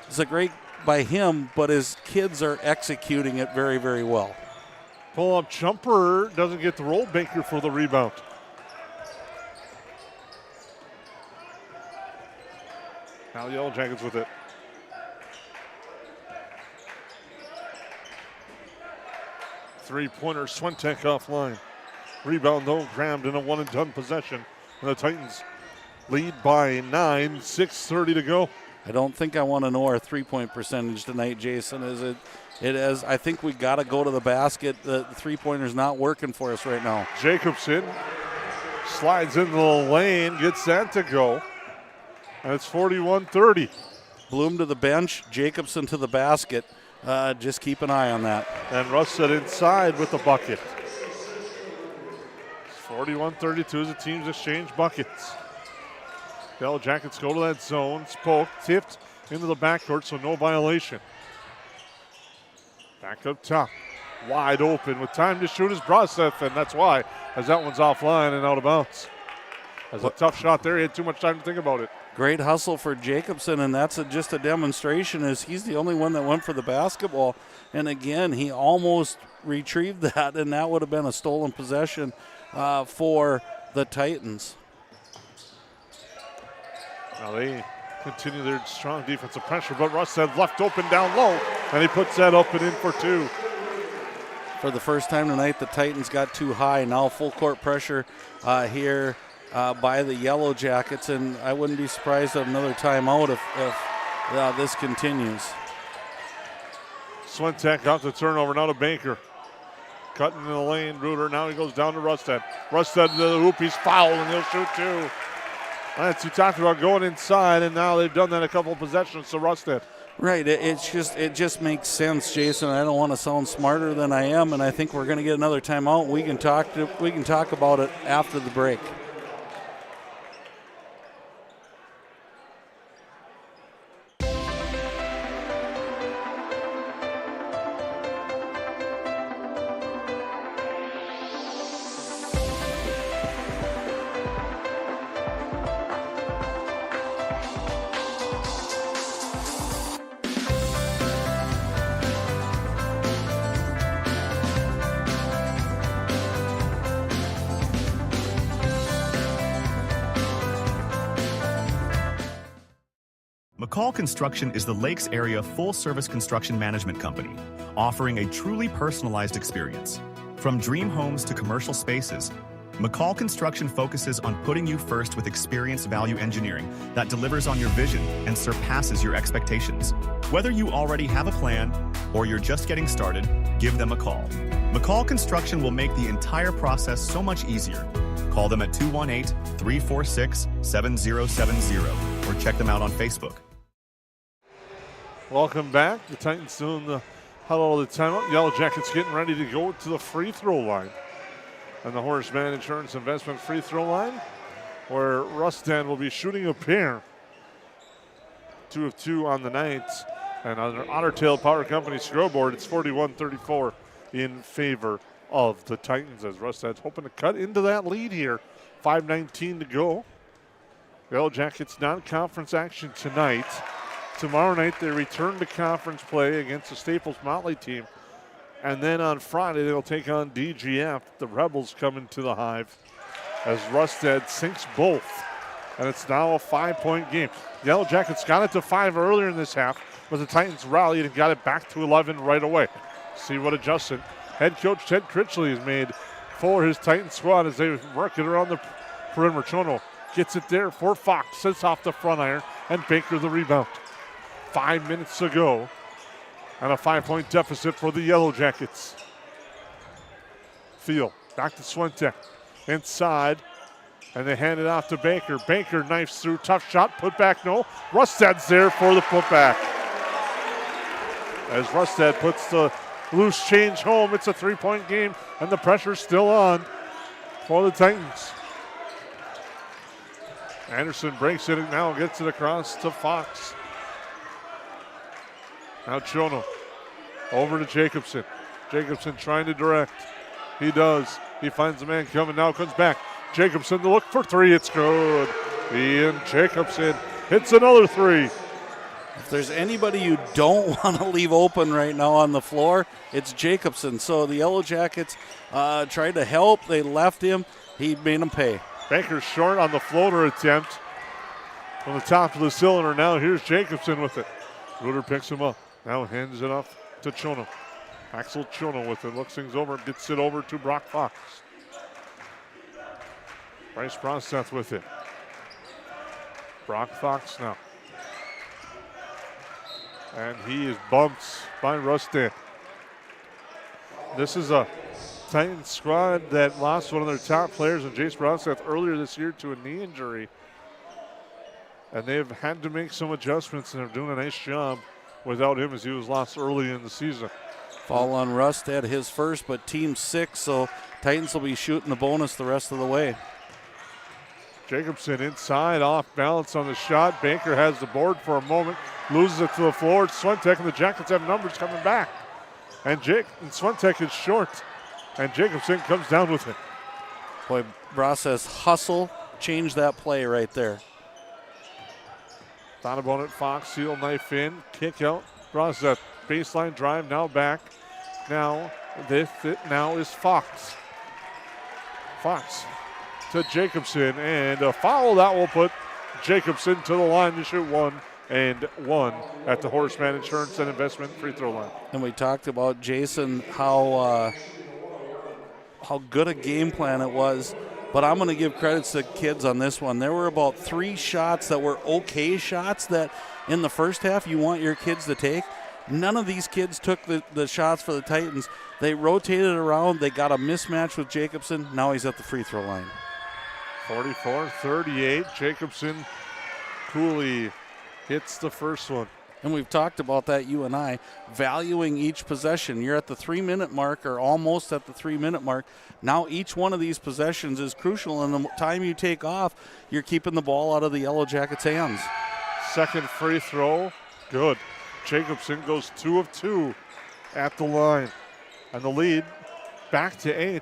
is a great by him, but his kids are executing it very, very well. Pull-up jumper doesn't get the roll. Baker for the rebound. Now the Yellow Jackets with it. Three-pointer, Swentek offline. Rebound, though, grabbed in a one-and-done possession. And the Titans lead by 9, 6:30 to go. I don't think I want to know our three-point percentage tonight, Jason. It is. I think we got to go to the basket. The three-pointer's not working for us right now. Jacobson slides into the lane, gets that to go. And it's 41-30. Bloom to the bench, Jacobson to the basket. Just keep an eye on that. And Russet inside with the bucket. It's 41-32 as the teams exchange buckets. Yellow Jackets go to that zone. It's poked, tipped into the backcourt, so no violation. Back up top. Wide open with time to shoot is Broseth, and that's why, as that one's offline and out of bounds. That's a tough shot there. He had too much time to think about it. Great hustle for Jacobson, and that's just a demonstration as he's the only one that went for the basketball. And again, he almost retrieved that, and that would have been a stolen possession for the Titans. Now they continue their strong defensive pressure, but Rustad left open down low, and he puts that up and in for two. For the first time tonight, the Titans got too high. Now full court pressure here by the Yellow Jackets, and I wouldn't be surprised at another timeout if this continues. Swentek got the turnover, now to Baker. Cutting in the lane, Ruder, now he goes down to Rustad. Rustad to the hoop, he's fouled, and he'll shoot two. Lance, you talked about going inside, and now they've done that a couple of possessions to Rustad. Right, it just makes sense, Jason. I don't want to sound smarter than I am, and I think we're going to get another timeout. We can talk about it after the break. McCall Construction is the Lakes area full-service construction management company, offering a truly personalized experience. From dream homes to commercial spaces, McCall Construction focuses on putting you first with experienced value engineering that delivers on your vision and surpasses your expectations. Whether you already have a plan or you're just getting started, give them a call. McCall Construction will make the entire process so much easier. Call them at 218-346-7070 or check them out on Facebook. Welcome back. The Titans still in the huddle of the timeout. Yellow Jackets getting ready to go to the free throw line. And the Horace Mann Insurance Investment free throw line, where Rustad will be shooting a pair. 2 of 2 on the night. And on their Otter Tail Power Company scoreboard, it's 41-34 in favor of the Titans, as Rustad's hoping to cut into that lead here. 5:19 to go. Yellow Jackets non-conference action tonight. Tomorrow night they return to conference play against the Staples Motley team. And then on Friday they'll take on DGF. The Rebels coming to the Hive as Rustad sinks both. And it's now a 5-point game. Yellow Jackets got it to 5 earlier in this half, but the Titans rallied and got it back to 11 right away. See what adjustment head coach Ted Critchley has made for his Titan squad as they work it around the perimeter. Chono gets it there for Fox, sits off the front iron, and Baker the rebound. 5 minutes to go, and a 5-point deficit for the Yellow Jackets. Field back to Swentek, inside, and they hand it off to Baker. Baker knifes through, tough shot, put back, no. Rustad's there for the putback. As Rustad puts the loose change home, it's a 3-point game, and the pressure's still on for the Titans. Anderson breaks it and now gets it across to Fox. Now Chono over to Jacobson. Jacobson trying to direct. He does. He finds the man coming, now comes back. Jacobson to look for three, it's good. Ian Jacobson hits another three. If there's anybody you don't want to leave open right now on the floor, it's Jacobson. So the Yellow Jackets tried to help. They left him. He made them pay. Baker's short on the floater attempt from the top of the cylinder. Now here's Jacobson with it. Ruder picks him up. Now hands it off to Chono. Axel Chono with it. Looks things over. Gets it over to Brock Fox. Bryce Bronseth with it. Brock Fox now. And he is bumped by Rustad. This is a Titans squad that lost one of their top players in Jace Bronseth earlier this year to a knee injury. And they've had to make some adjustments, and they're doing a nice job without him as he was lost early in the season. Foul on Rustad, his first, but team 6, so Titans will be shooting the bonus the rest of the way. Jacobson inside, off balance on the shot. Baker has the board for a moment, loses it to the floor. Swentek and the Jackets have numbers coming back. And Swentek is short, and Jacobson comes down with it. Boy, Bras's hustle changed that play right there. Thought about it, Fox, seal knife in, kick out. Brasa, baseline drive, now back. Now is Fox. Fox to Jacobson, and a foul that will put Jacobson to the line to shoot 1 and 1 at the Horseman Insurance and Investment free throw line. And we talked about, Jason, how good a game plan it was. But I'm going to give credit to the kids on this one. There were about 3 shots that were okay shots that in the first half you want your kids to take. None of these kids took the shots for the Titans. They rotated around. They got a mismatch with Jacobson. Now he's at the free throw line. 44-38. Jacobson coolly hits the first one. And we've talked about that, you and I, valuing each possession. You're at the 3-minute mark or almost at the 3-minute mark. Now each one of these possessions is crucial, and the time you take off, you're keeping the ball out of the Yellow Jackets' hands. Second free throw, good. Jacobson goes 2 of 2 at the line. And the lead back to 8.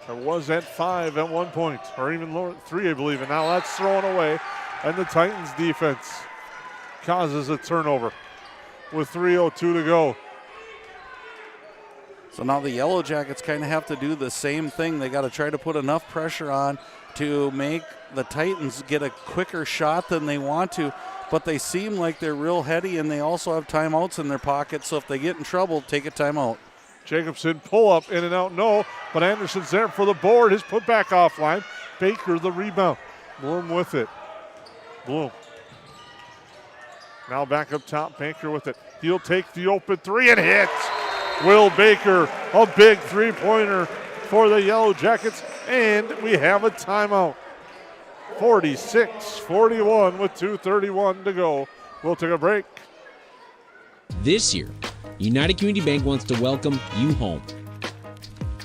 It was at 5 at one point, or even lower, 3, I believe, and now that's thrown away. And the Titans defense causes a turnover with 3:02 to go. So now the Yellow Jackets kind of have to do the same thing. They got to try to put enough pressure on to make the Titans get a quicker shot than they want to, but they seem like they're real heady, and they also have timeouts in their pocket, so if they get in trouble, take a timeout. Jacobson pull up, in and out, no, but Anderson's there for the board. His put back offline. Baker the rebound. Bloom with it. Bloom. Now back up top, Baker with it. He'll take the open 3 and hit. Will Baker, a big 3-pointer for the Yellow Jackets, and we have a timeout. 46-41 with 2:31 to go. We'll take a break. This year, United Community Bank wants to welcome you home.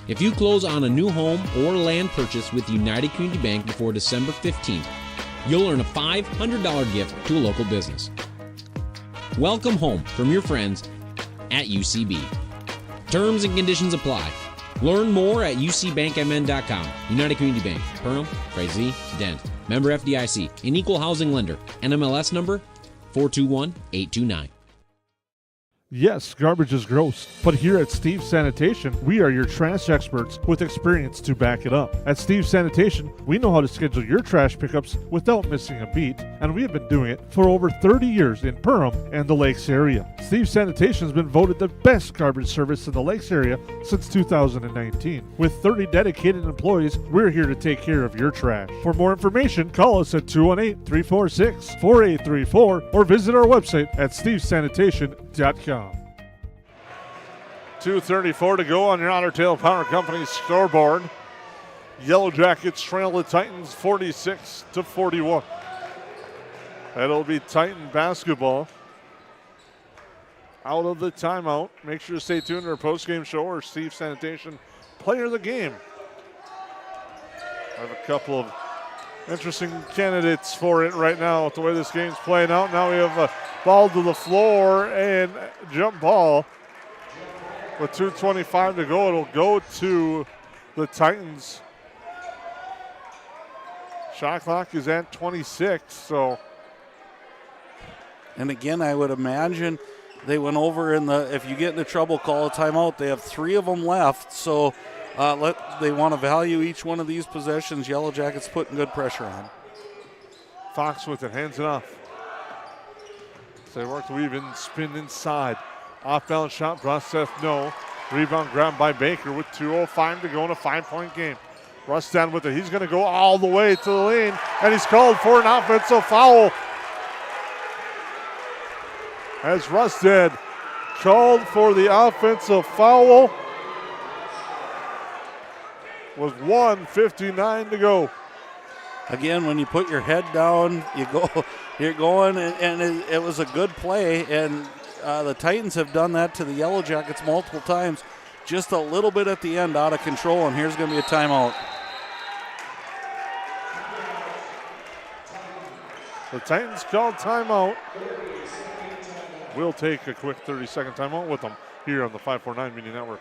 If you close on a new home or land purchase with United Community Bank before December 15th, you'll earn a $500 gift to a local business. Welcome home from your friends at UCB. Terms and conditions apply. Learn more at ucbankmn.com. United Community Bank, Perham, Frazee, Dent. Member FDIC, an equal housing lender. NMLS number 421829. Yes, garbage is gross, but here at Steve's Sanitation, we are your trash experts with experience to back it up. At Steve's Sanitation, we know how to schedule your trash pickups without missing a beat, and we have been doing it for over 30 years in Perham and the Lakes area. Steve's Sanitation has been voted the best garbage service in the Lakes area since 2019. With 30 dedicated employees, we're here to take care of your trash. For more information, call us at 218-346-4834 or visit our website at stevesanitation.com. 2:34 to go on your Otter Tail Power Company scoreboard. Yellow Jackets trail the Titans 46-41. That'll be Titan basketball. Out of the timeout. Make sure to stay tuned to our postgame show or Steve Sanitation Player of the Game. I have a couple of interesting candidates for it right now with the way this game's playing out. Now we have a ball to the floor and jump ball. With 2:25 to go, it'll go to the Titans. Shot clock is at 26, so. And again, I would imagine they went over if you get into trouble, call a timeout. They have 3 of them left, so they want to value each one of these possessions. Yellow Jackets putting good pressure on. Fox with it, hands it off. So they work the weave in, spin inside. Off-balance shot, Brosteth, no. Rebound grabbed by Baker with 2:05 to go in a 5-point game. Rustad with it. He's going to go all the way to the lane, and he's called for an offensive foul. As Rustad called for the offensive foul with 1:59 to go. Again, when you put your head down, you're going, and it was a good play, and the Titans have done that to the Yellow Jackets multiple times. Just a little bit at the end, out of control, and here's going to be a timeout. The Titans called timeout. We'll take a quick 30-second timeout with them here on the 549 Media Network.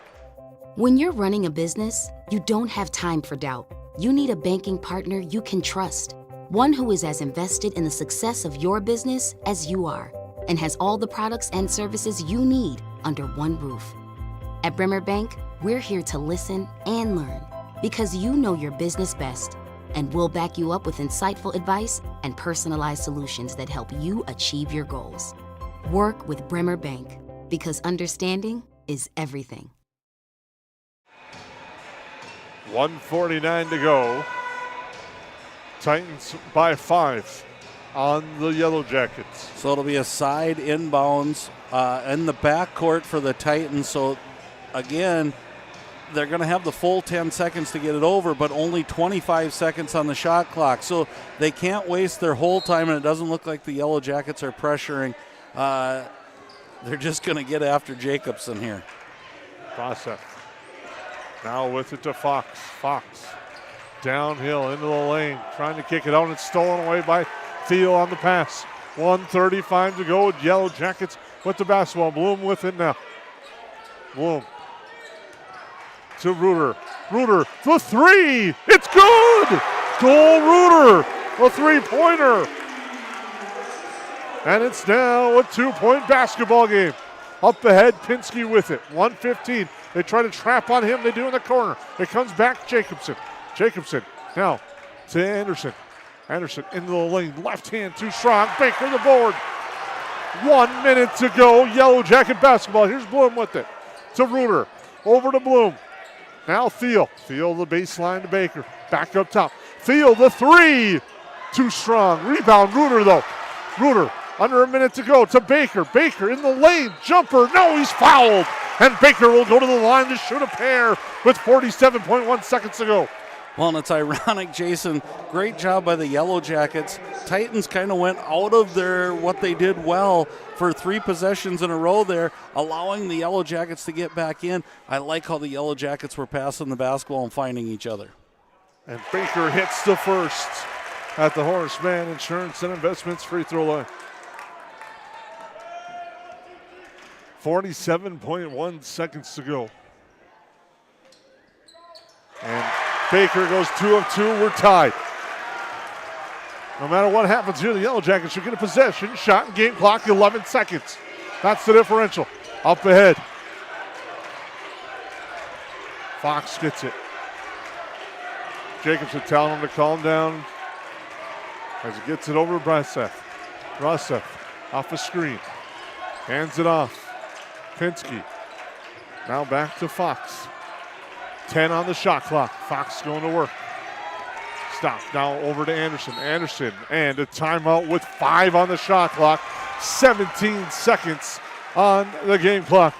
When you're running a business, you don't have time for doubt. You need a banking partner you can trust. One who is as invested in the success of your business as you are, and has all the products and services you need under one roof. At Bremer Bank, we're here to listen and learn because you know your business best. And we'll back you up with insightful advice and personalized solutions that help you achieve your goals. Work with Bremer Bank, because understanding is everything. 1:49 to go. Titans by 5 on the Yellow Jackets. So it'll be a side inbounds in the backcourt for the Titans. So again, they're going to have the full 10 seconds to get it over, but only 25 seconds on the shot clock. So they can't waste their whole time, and it doesn't look like the Yellow Jackets are pressuring. They're just going to get after Jacobson here. Process. Now with it to Fox. Fox downhill into the lane, trying to kick it out. It's stolen away by Thiel on the pass. 1:35 to go. Yellow Jackets with the basketball. Bloom with it now. Bloom to Reuter. Reuter, the three. It's good. Goal Reuter, a three-pointer. And it's now a 2-point basketball game. Up ahead, Pinsky with it. 1:15. They try to trap on him. They do in the corner. It comes back Jacobson. Jacobson now to Anderson. Anderson into the lane. Left hand too strong. Baker the board. 1 minute to go. Yellow Jacket basketball. Here's Bloom with it. To Reuter. Over to Bloom. Now Thiel. Thiel the baseline to Baker. Back up top. Thiel the three. Too strong. Rebound Reuter though. Reuter under a minute to go to Baker. Baker in the lane. Jumper. No, he's fouled. And Baker will go to the line to shoot a pair with 47.1 seconds to go. Well, and it's ironic, Jason. Great job by the Yellow Jackets. Titans kind of went out of their what they did well for 3 possessions in a row there, allowing the Yellow Jackets to get back in. I like how the Yellow Jackets were passing the basketball and finding each other. And Baker hits the first at the Horace Mann Insurance and Investments free throw line. 47.1 seconds to go. And Baker goes 2 of 2. We're tied. No matter what happens here, the Yellow Jackets should get a possession. Shot and game clock, 11 seconds. That's the differential. Up ahead. Fox gets it. Jacobson telling him to calm down as he gets it over to Braseth. Braseth off the screen. Hands it off. Pinsky. Now back to Fox. 10 on the shot clock. Fox going to work. Stop. Now over to Anderson. Anderson and a timeout with 5 on the shot clock. 17 seconds on the game clock.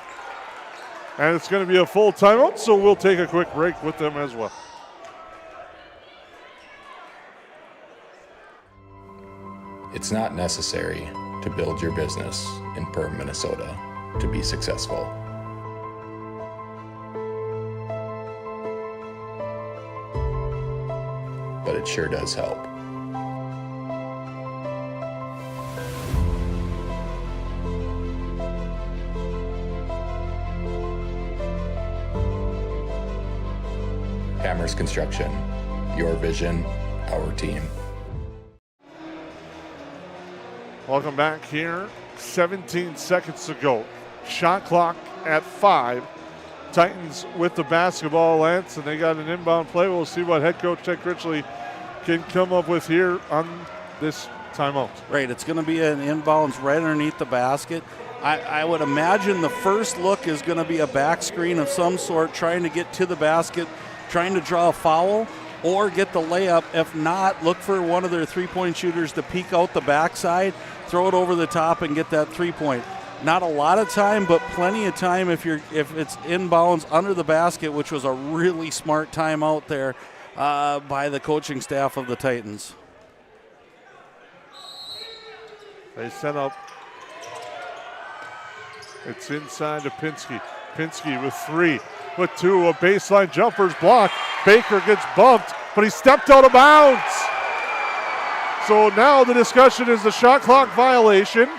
And it's going to be a full timeout, so we'll take a quick break with them as well. It's not necessary to build your business in Perham, Minnesota to be successful. But it sure does help. Hammers Construction, your vision, our team. Welcome back here. 17 seconds to go. Shot clock at 5. Titans with the basketball, Lance, and they got an inbound play. We'll see what head coach Ted Critchley can come up with here on this timeout. Right, it's going to be an inbounds right underneath the basket. I would imagine the first look is going to be a back screen of some sort, trying to get to the basket, trying to draw a foul, or get the layup. If not, look for one of their three-point shooters to peek out the backside, throw it over the top, and get that three-point. Not a lot of time, but plenty of time if it's inbounds under the basket, which was a really smart timeout there by the coaching staff of the Titans. They set up. It's inside to Pinsky. Pinsky with 3, with 2. A baseline jumper's blocked. Baker gets bumped, but he stepped out of bounds. So now the discussion is the shot clock violation,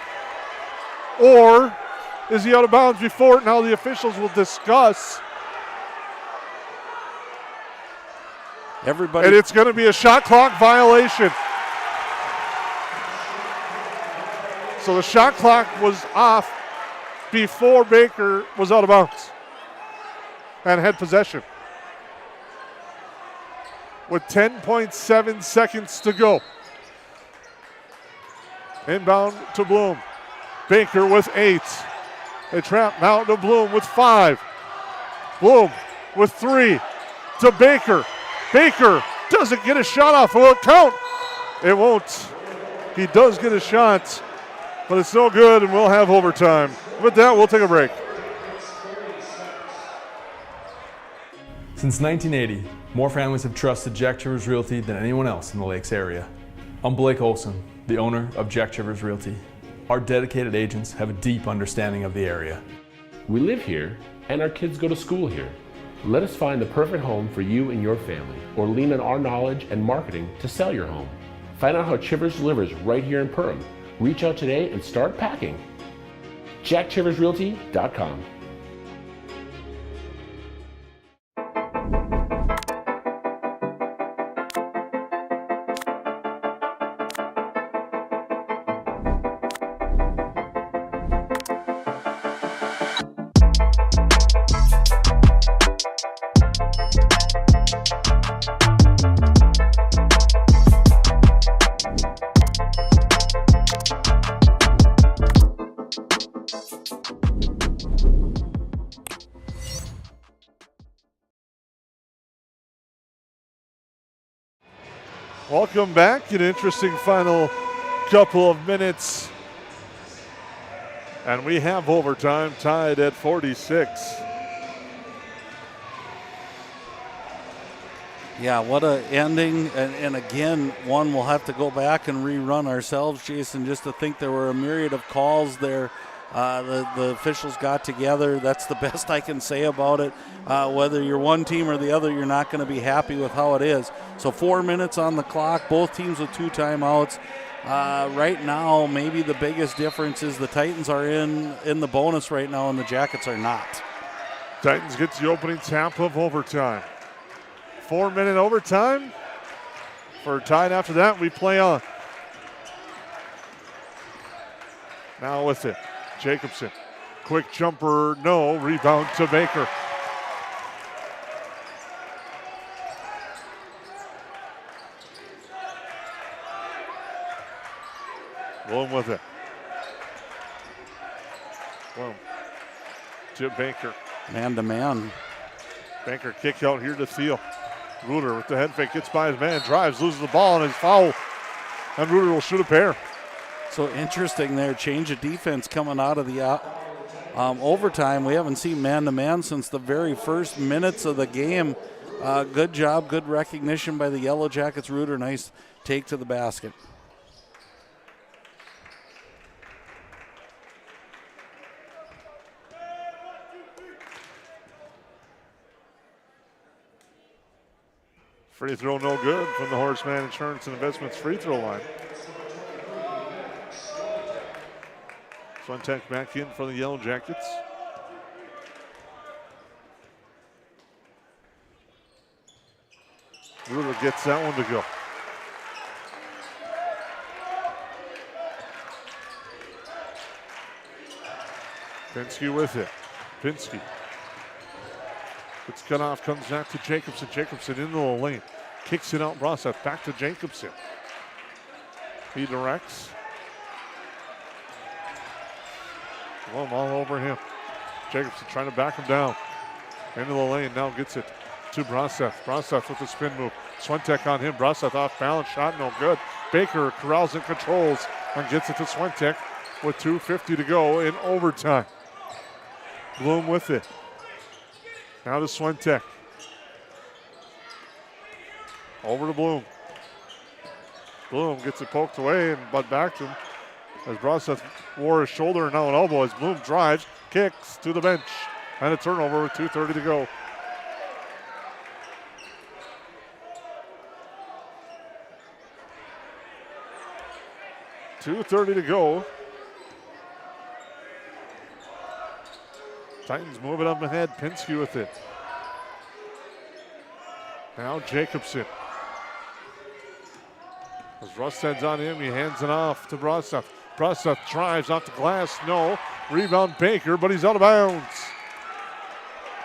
or is he out of bounds before it? Now the officials will discuss. Everybody. And it's going to be a shot clock violation. So the shot clock was off before Baker was out of bounds and had possession. with 10.7 seconds to go. Inbound to Bloom. Baker with 8. They trap now to Bloom with 5. Bloom with 3 to Baker. Baker doesn't get a shot off. Will it count? It won't. He does get a shot, but it's no good, and we'll have overtime. With that, we'll take a break. Since 1980, more families have trusted Jack Chivers Realty than anyone else in the Lakes area. I'm Blake Olson, the owner of Jack Chivers Realty. Our dedicated agents have a deep understanding of the area. We live here, and our kids go to school here. Let us find the perfect home for you and your family, or lean on our knowledge and marketing to sell your home. Find out how Chivers delivers right here in Perham. Reach out today and start packing. JackChiversRealty.com. Welcome back. An interesting final couple of minutes. And we have overtime tied at 46. Yeah, what a ending. And again, one we'll have to go back and rerun ourselves, Jason, just to think there were a myriad of calls there. The officials got together. That's the best I can say about it. Whether you're one team or the other, you're not going to be happy with how it is. So 4 minutes on the clock, both teams with 2 timeouts. Right now, maybe the biggest difference is the Titans are in the bonus right now and the Jackets are not. Titans gets the opening tap of overtime. 4-minute overtime. For tied after that, we play on. Now with it. Jacobson, quick jumper, no, rebound to Baker. Bloom with it. Bloom to Baker. Man to man. Baker kick out here to Thiel. Ruder with the head fake, gets by his man, drives, loses the ball, and his foul. And Ruder will shoot a pair. So interesting there, change of defense coming out of the overtime. We haven't seen man-to-man since the very first minutes of the game. Good job, good recognition by the Yellow Jackets. Ruder, nice take to the basket. Free throw no good from the Horseman Insurance and Investments free throw line. Switek back in for the Yellow Jackets. Ruler gets that one to go. Pinsky with it. Pinsky. It's cut off, comes back to Jacobson. Jacobson into the lane. Kicks it out, Brosseff. Back to Jacobson. He directs. Well, all over him. Jacobson trying to back him down. Into the lane, now gets it to Brosseff. Brosseff with the spin move. Switek on him. Brosseff off balance, shot no good. Baker corrals and controls and gets it to Switek with 2:50 to go in overtime. Bloom with it. Now to Switek. Over to Bloom. Bloom gets it poked away, but back to him as Brosseff wore his shoulder and now an elbow as Bloom drives, kicks to the bench, and a turnover with 2:30 to go. .230 to go. Titans moving up ahead. Pinsky with it. Now Jacobson. As Rusted's on him, he hands it off to Brosseff. Brosseff drives off the glass. No. Rebound Baker, but he's out of bounds.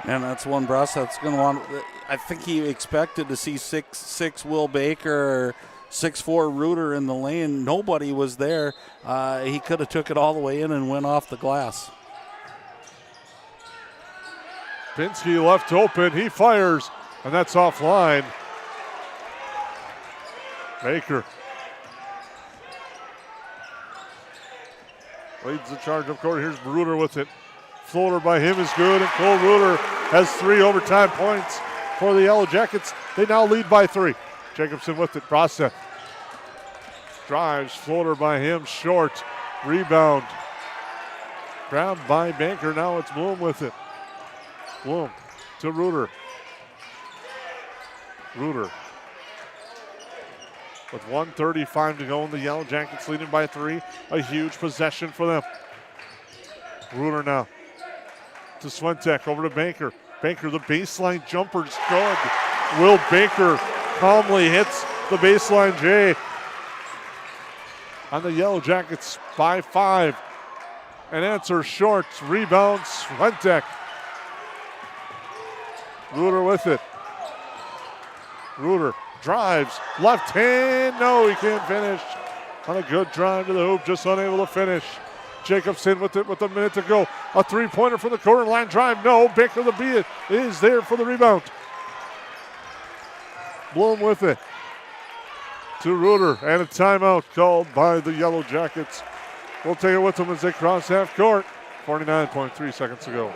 And that's one Brossett's going to want. I think he expected to see 6'6" Will Baker or 6'4" Reuter in the lane. Nobody was there. He could have took it all the way in and went off the glass. Pinsky left open. He fires, and that's offline. Baker leads the charge up court. Here's Reuter with it. Floater by him is good, and Cole Reuter has 3 overtime points for the Yellow Jackets. They now lead by 3. Jacobson with it. Brossett drives. Floater by him. Short. Rebound. Grabbed by Banker. Now it's Bloom with it. Bloom to Reuter. Reuter with 1:35 to go, and the Yellow Jackets leading by 3. A huge possession for them. Reuter now to Swentek, over to Banker. Banker, the baseline jumper's good. Will Baker calmly hits the baseline J. On the Yellow Jackets by 5. An answer short. Rebound Swentek. Reuter with it. Reuter drives. Left hand. No, he can't finish. On a good drive to the hoop, just unable to finish. Jacobson with it with a minute to go. A 3-pointer from the corner line drive. No, Baker the beat is there for the rebound. Bloom with it to Reuter, and a timeout called by the Yellow Jackets. We'll take it with them as they cross half court. 49.3 seconds to go.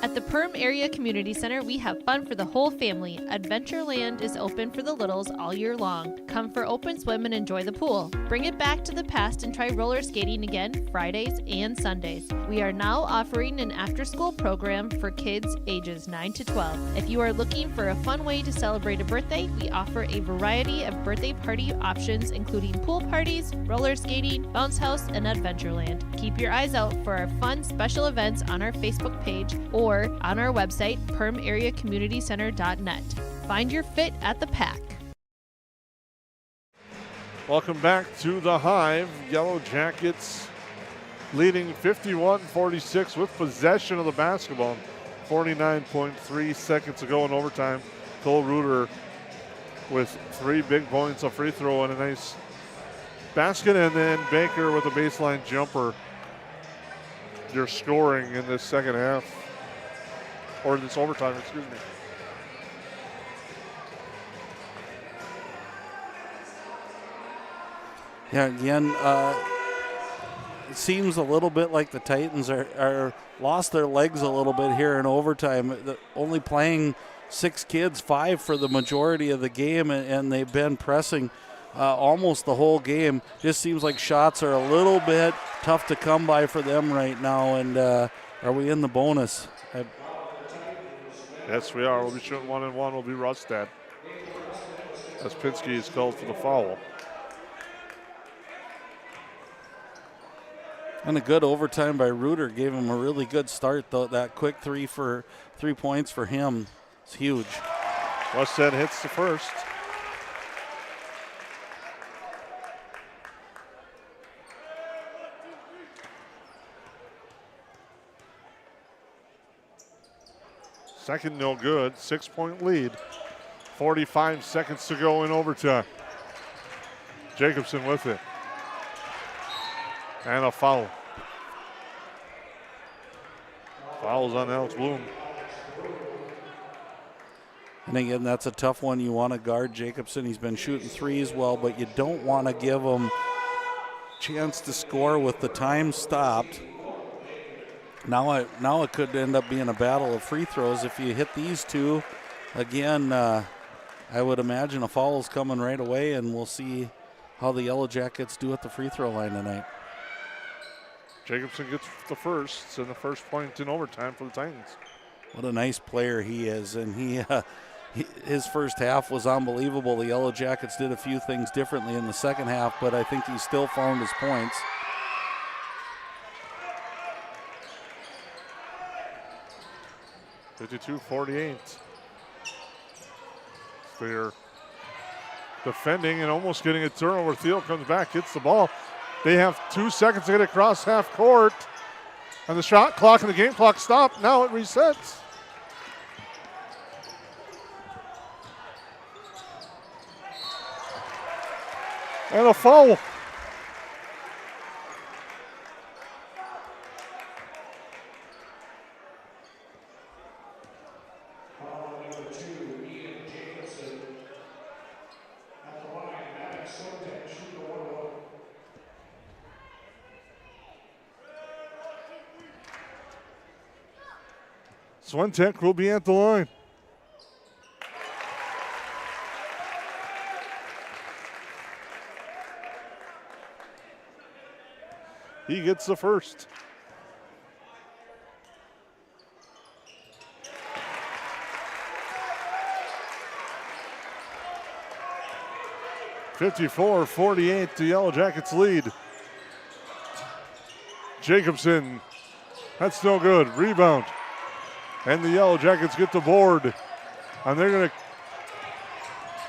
At the Perham Area Community Center, we have fun for the whole family. Adventureland is open for the littles all year long. Come for open swim and enjoy the pool. Bring it back to the past and try roller skating again Fridays and Sundays. We are now offering an after-school program for kids ages 9 to 12. If you are looking for a fun way to celebrate a birthday, we offer a variety of birthday party options, including pool parties, roller skating, bounce house, and Adventureland. Keep your eyes out for our fun special events on our Facebook page or on our website, perhamareacommunitycenter.net. Find your fit at the Pack. Welcome back to the Hive. Yellow Jackets leading 51-46 with possession of the basketball. 49.3 seconds to go in overtime. Cole Reuter with 3 big points, a free throw, and a nice basket, and then Baker with a baseline jumper. You're scoring in this second half. Or this overtime, excuse me. Yeah, again, it seems a little bit like the Titans are lost their legs a little bit here in overtime. Only playing 6 kids, 5 for the majority of the game, and they've been pressing almost the whole game. Just seems like shots are a little bit tough to come by for them right now. And are we in the bonus? Yes, we are. We'll be shooting 1-1. Will be Rustad, as Pinsky is called for the foul. And a good overtime by Reuter gave him a really good start, though. That quick 3 points for him is huge. Rustad hits the first. Second, no good. 6-point lead. 45 seconds to go in overtime. Jacobson with it. And a foul. Foul's on Alex Bloom. And again, that's a tough one. You want to guard Jacobson. He's been shooting threes well, but you don't want to give him chance to score with the time stopped. Now it could end up being a battle of free throws. If you hit these two, again, I would imagine a foul is coming right away, and we'll see how the Yellow Jackets do at the free throw line tonight. Jacobson gets the first, and the first point in overtime for the Titans. What a nice player he is, and his first half was unbelievable. The Yellow Jackets did a few things differently in the second half, but I think he still found his points. (52-48). They're defending and almost getting a turnover. Thiel comes back, hits the ball. They have 2 seconds to get across half court. And the shot clock and the game clock stopped. Now it resets. And a foul. Swentek will be at the line. He gets the first. (54-48) the Yellow Jackets lead. Jacobson, that's no good. Rebound. And the Yellow Jackets get the board. And they're going to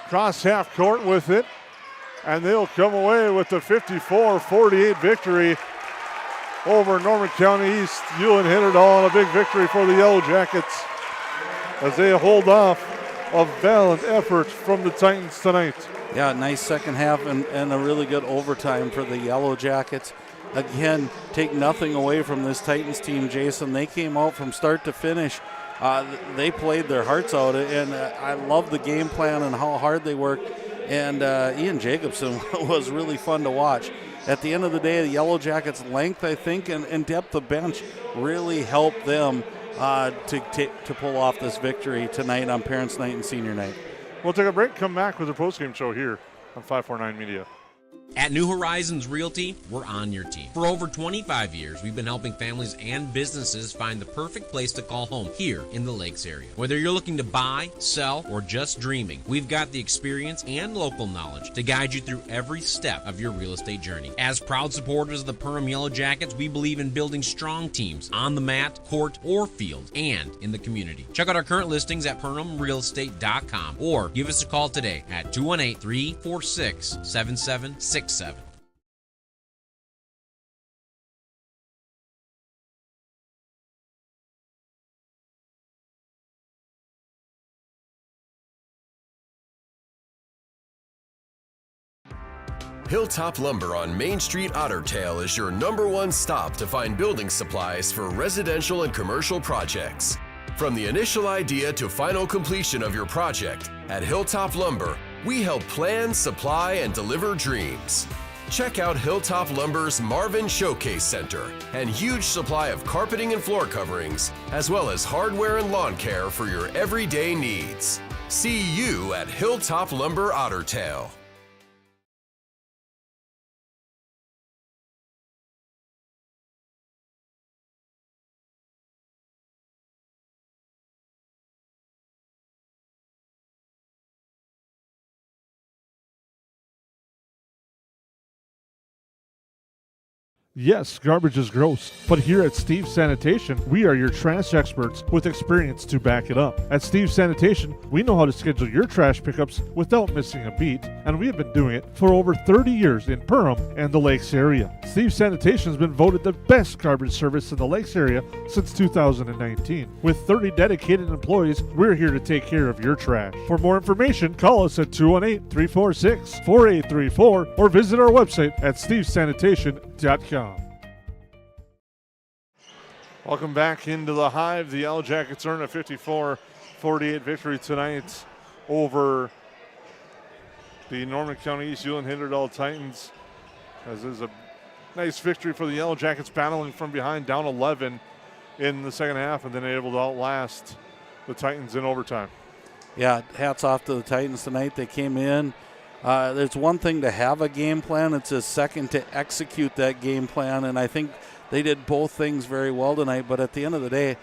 cross half court with it. And they'll come away with the 54-48 victory over Norman County East. Ulen-HItterdahl, and a big victory for the Yellow Jackets as they hold off a valiant effort from the Titans tonight. Yeah, nice second half and a really good overtime for the Yellow Jackets. Again, take nothing away from this Titans team, Jason. They came out from start to finish. They played their hearts out, and I love the game plan and how hard they worked. And Ian Jacobson was really fun to watch. At the end of the day, the Yellow Jackets' length, I think, and depth of bench really helped them to pull off this victory tonight on Parents' Night and Senior Night. We'll take a break, come back with the postgame show here on 549 Media. At New Horizons Realty, we're on your team. For over 25 years, we've been helping families and businesses find the perfect place to call home here in the Lakes area. Whether you're looking to buy, sell, or just dreaming, we've got the experience and local knowledge to guide you through every step of your real estate journey. As proud supporters of the Perham Yellowjackets, we believe in building strong teams on the mat, court, or field, and in the community. Check out our current listings at perhamrealestate.com or give us a call today at 218-346-7767. Hilltop Lumber on Main Street, Ottertail is your #1 stop to find building supplies for residential and commercial projects. From the initial idea to final completion of your project, at Hilltop Lumber, we help plan, supply, and deliver dreams. Check out Hilltop Lumber's Marvin Showcase Center and huge supply of carpeting and floor coverings, as well as hardware and lawn care for your everyday needs. See you at Hilltop Lumber, Ottertail. Yes, garbage is gross, but here at Steve's Sanitation, we are your trash experts with experience to back it up. At Steve's Sanitation, we know how to schedule your trash pickups without missing a beat, and we have been doing it for over 30 years in Perham and the Lakes area. Steve's Sanitation has been voted the best garbage service in the Lakes area since 2019. With 30 dedicated employees, we're here to take care of your trash. For more information, call us at 218-346-4834 or visit our website at stevesanitation.com. Welcome back into the Hive. The Yellow Jackets earn a 54-48 victory tonight over the Norman County East Ulen-HItterdahl Titans. As is a nice victory for the Yellow Jackets, battling from behind, down 11 in the second half, and then able to outlast the Titans in overtime. Yeah, hats off to the Titans tonight. They came in. There's one thing to have a game plan. It's a second to execute that game plan, and I think they did both things very well tonight. But at the end of the day,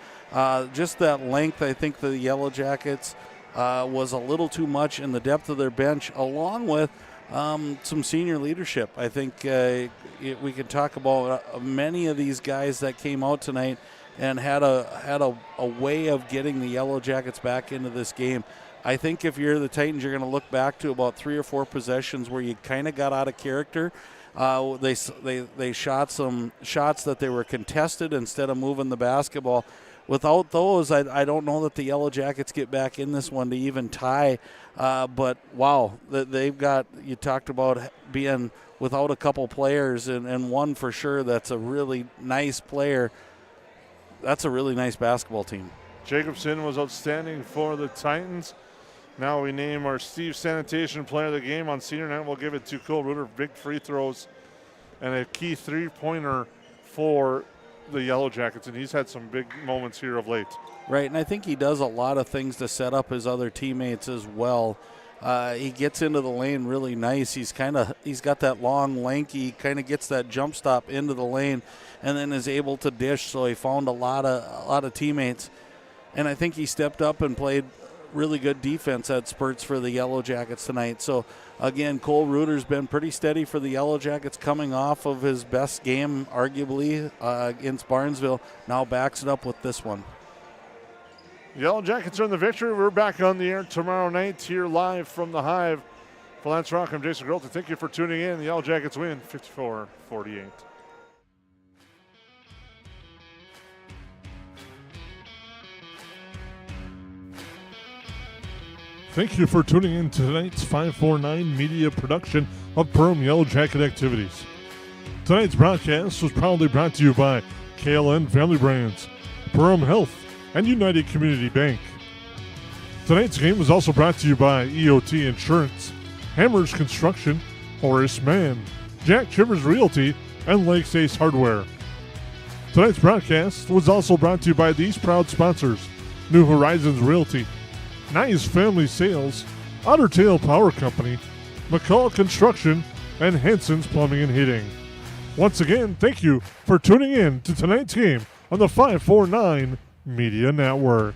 just that length, I think the Yellow Jackets was a little too much in the depth of their bench, along with some senior leadership. I think we can talk about many of these guys that came out tonight and had a way of getting the Yellow Jackets back into this game. I think if you're the Titans, you're going to look back to about 3 or 4 possessions where you kind of got out of character. They shot some shots that they were contested instead of moving the basketball. Without those, I don't know that the Yellow Jackets get back in this one to even tie. But, wow, they've got – you talked about being without a couple players, and one for sure that's a really nice player. That's a really nice basketball team. Jacobson was outstanding for the Titans. Now we name our Steve Sanitation player of the game on senior night. We'll give it to Cole Reuter. Big free throws and a key three-pointer for the Yellow Jackets, and he's had some big moments here of late. Right, and I think he does a lot of things to set up his other teammates as well. He gets into the lane really nice. He's got that long, lanky, kind of gets that jump stop into the lane, and then is able to dish. So he found a lot of teammates, and I think he stepped up and played really good defense at spurts for the Yellow Jackets tonight. So again, Cole Reuter's been pretty steady for the Yellow Jackets, coming off of his best game, arguably, against Barnesville. Now backs it up with this one. Yellow Jackets are in the victory. We're back on the air tomorrow night here live from the Hive. For Lance Rock, I'm Jason Grolton. Thank you for tuning in. The Yellow Jackets win 54-48. Thank you for tuning in to tonight's 549 media production of Perham Yellow Jacket activities. Tonight's broadcast was proudly brought to you by KLN Family Brands, Perham Health, and United Community Bank. Tonight's game was also brought to you by EOT Insurance, Hammers Construction, Horace Mann, Jack Chivers Realty, and Lakes Ace Hardware. Tonight's broadcast was also brought to you by these proud sponsors: New Horizons Realty, Nice Family Sales, Otter Tail Power Company, McCall Construction, and Hanson's Plumbing and Heating. Once again, thank you for tuning in to tonight's game on the 549 Media Network.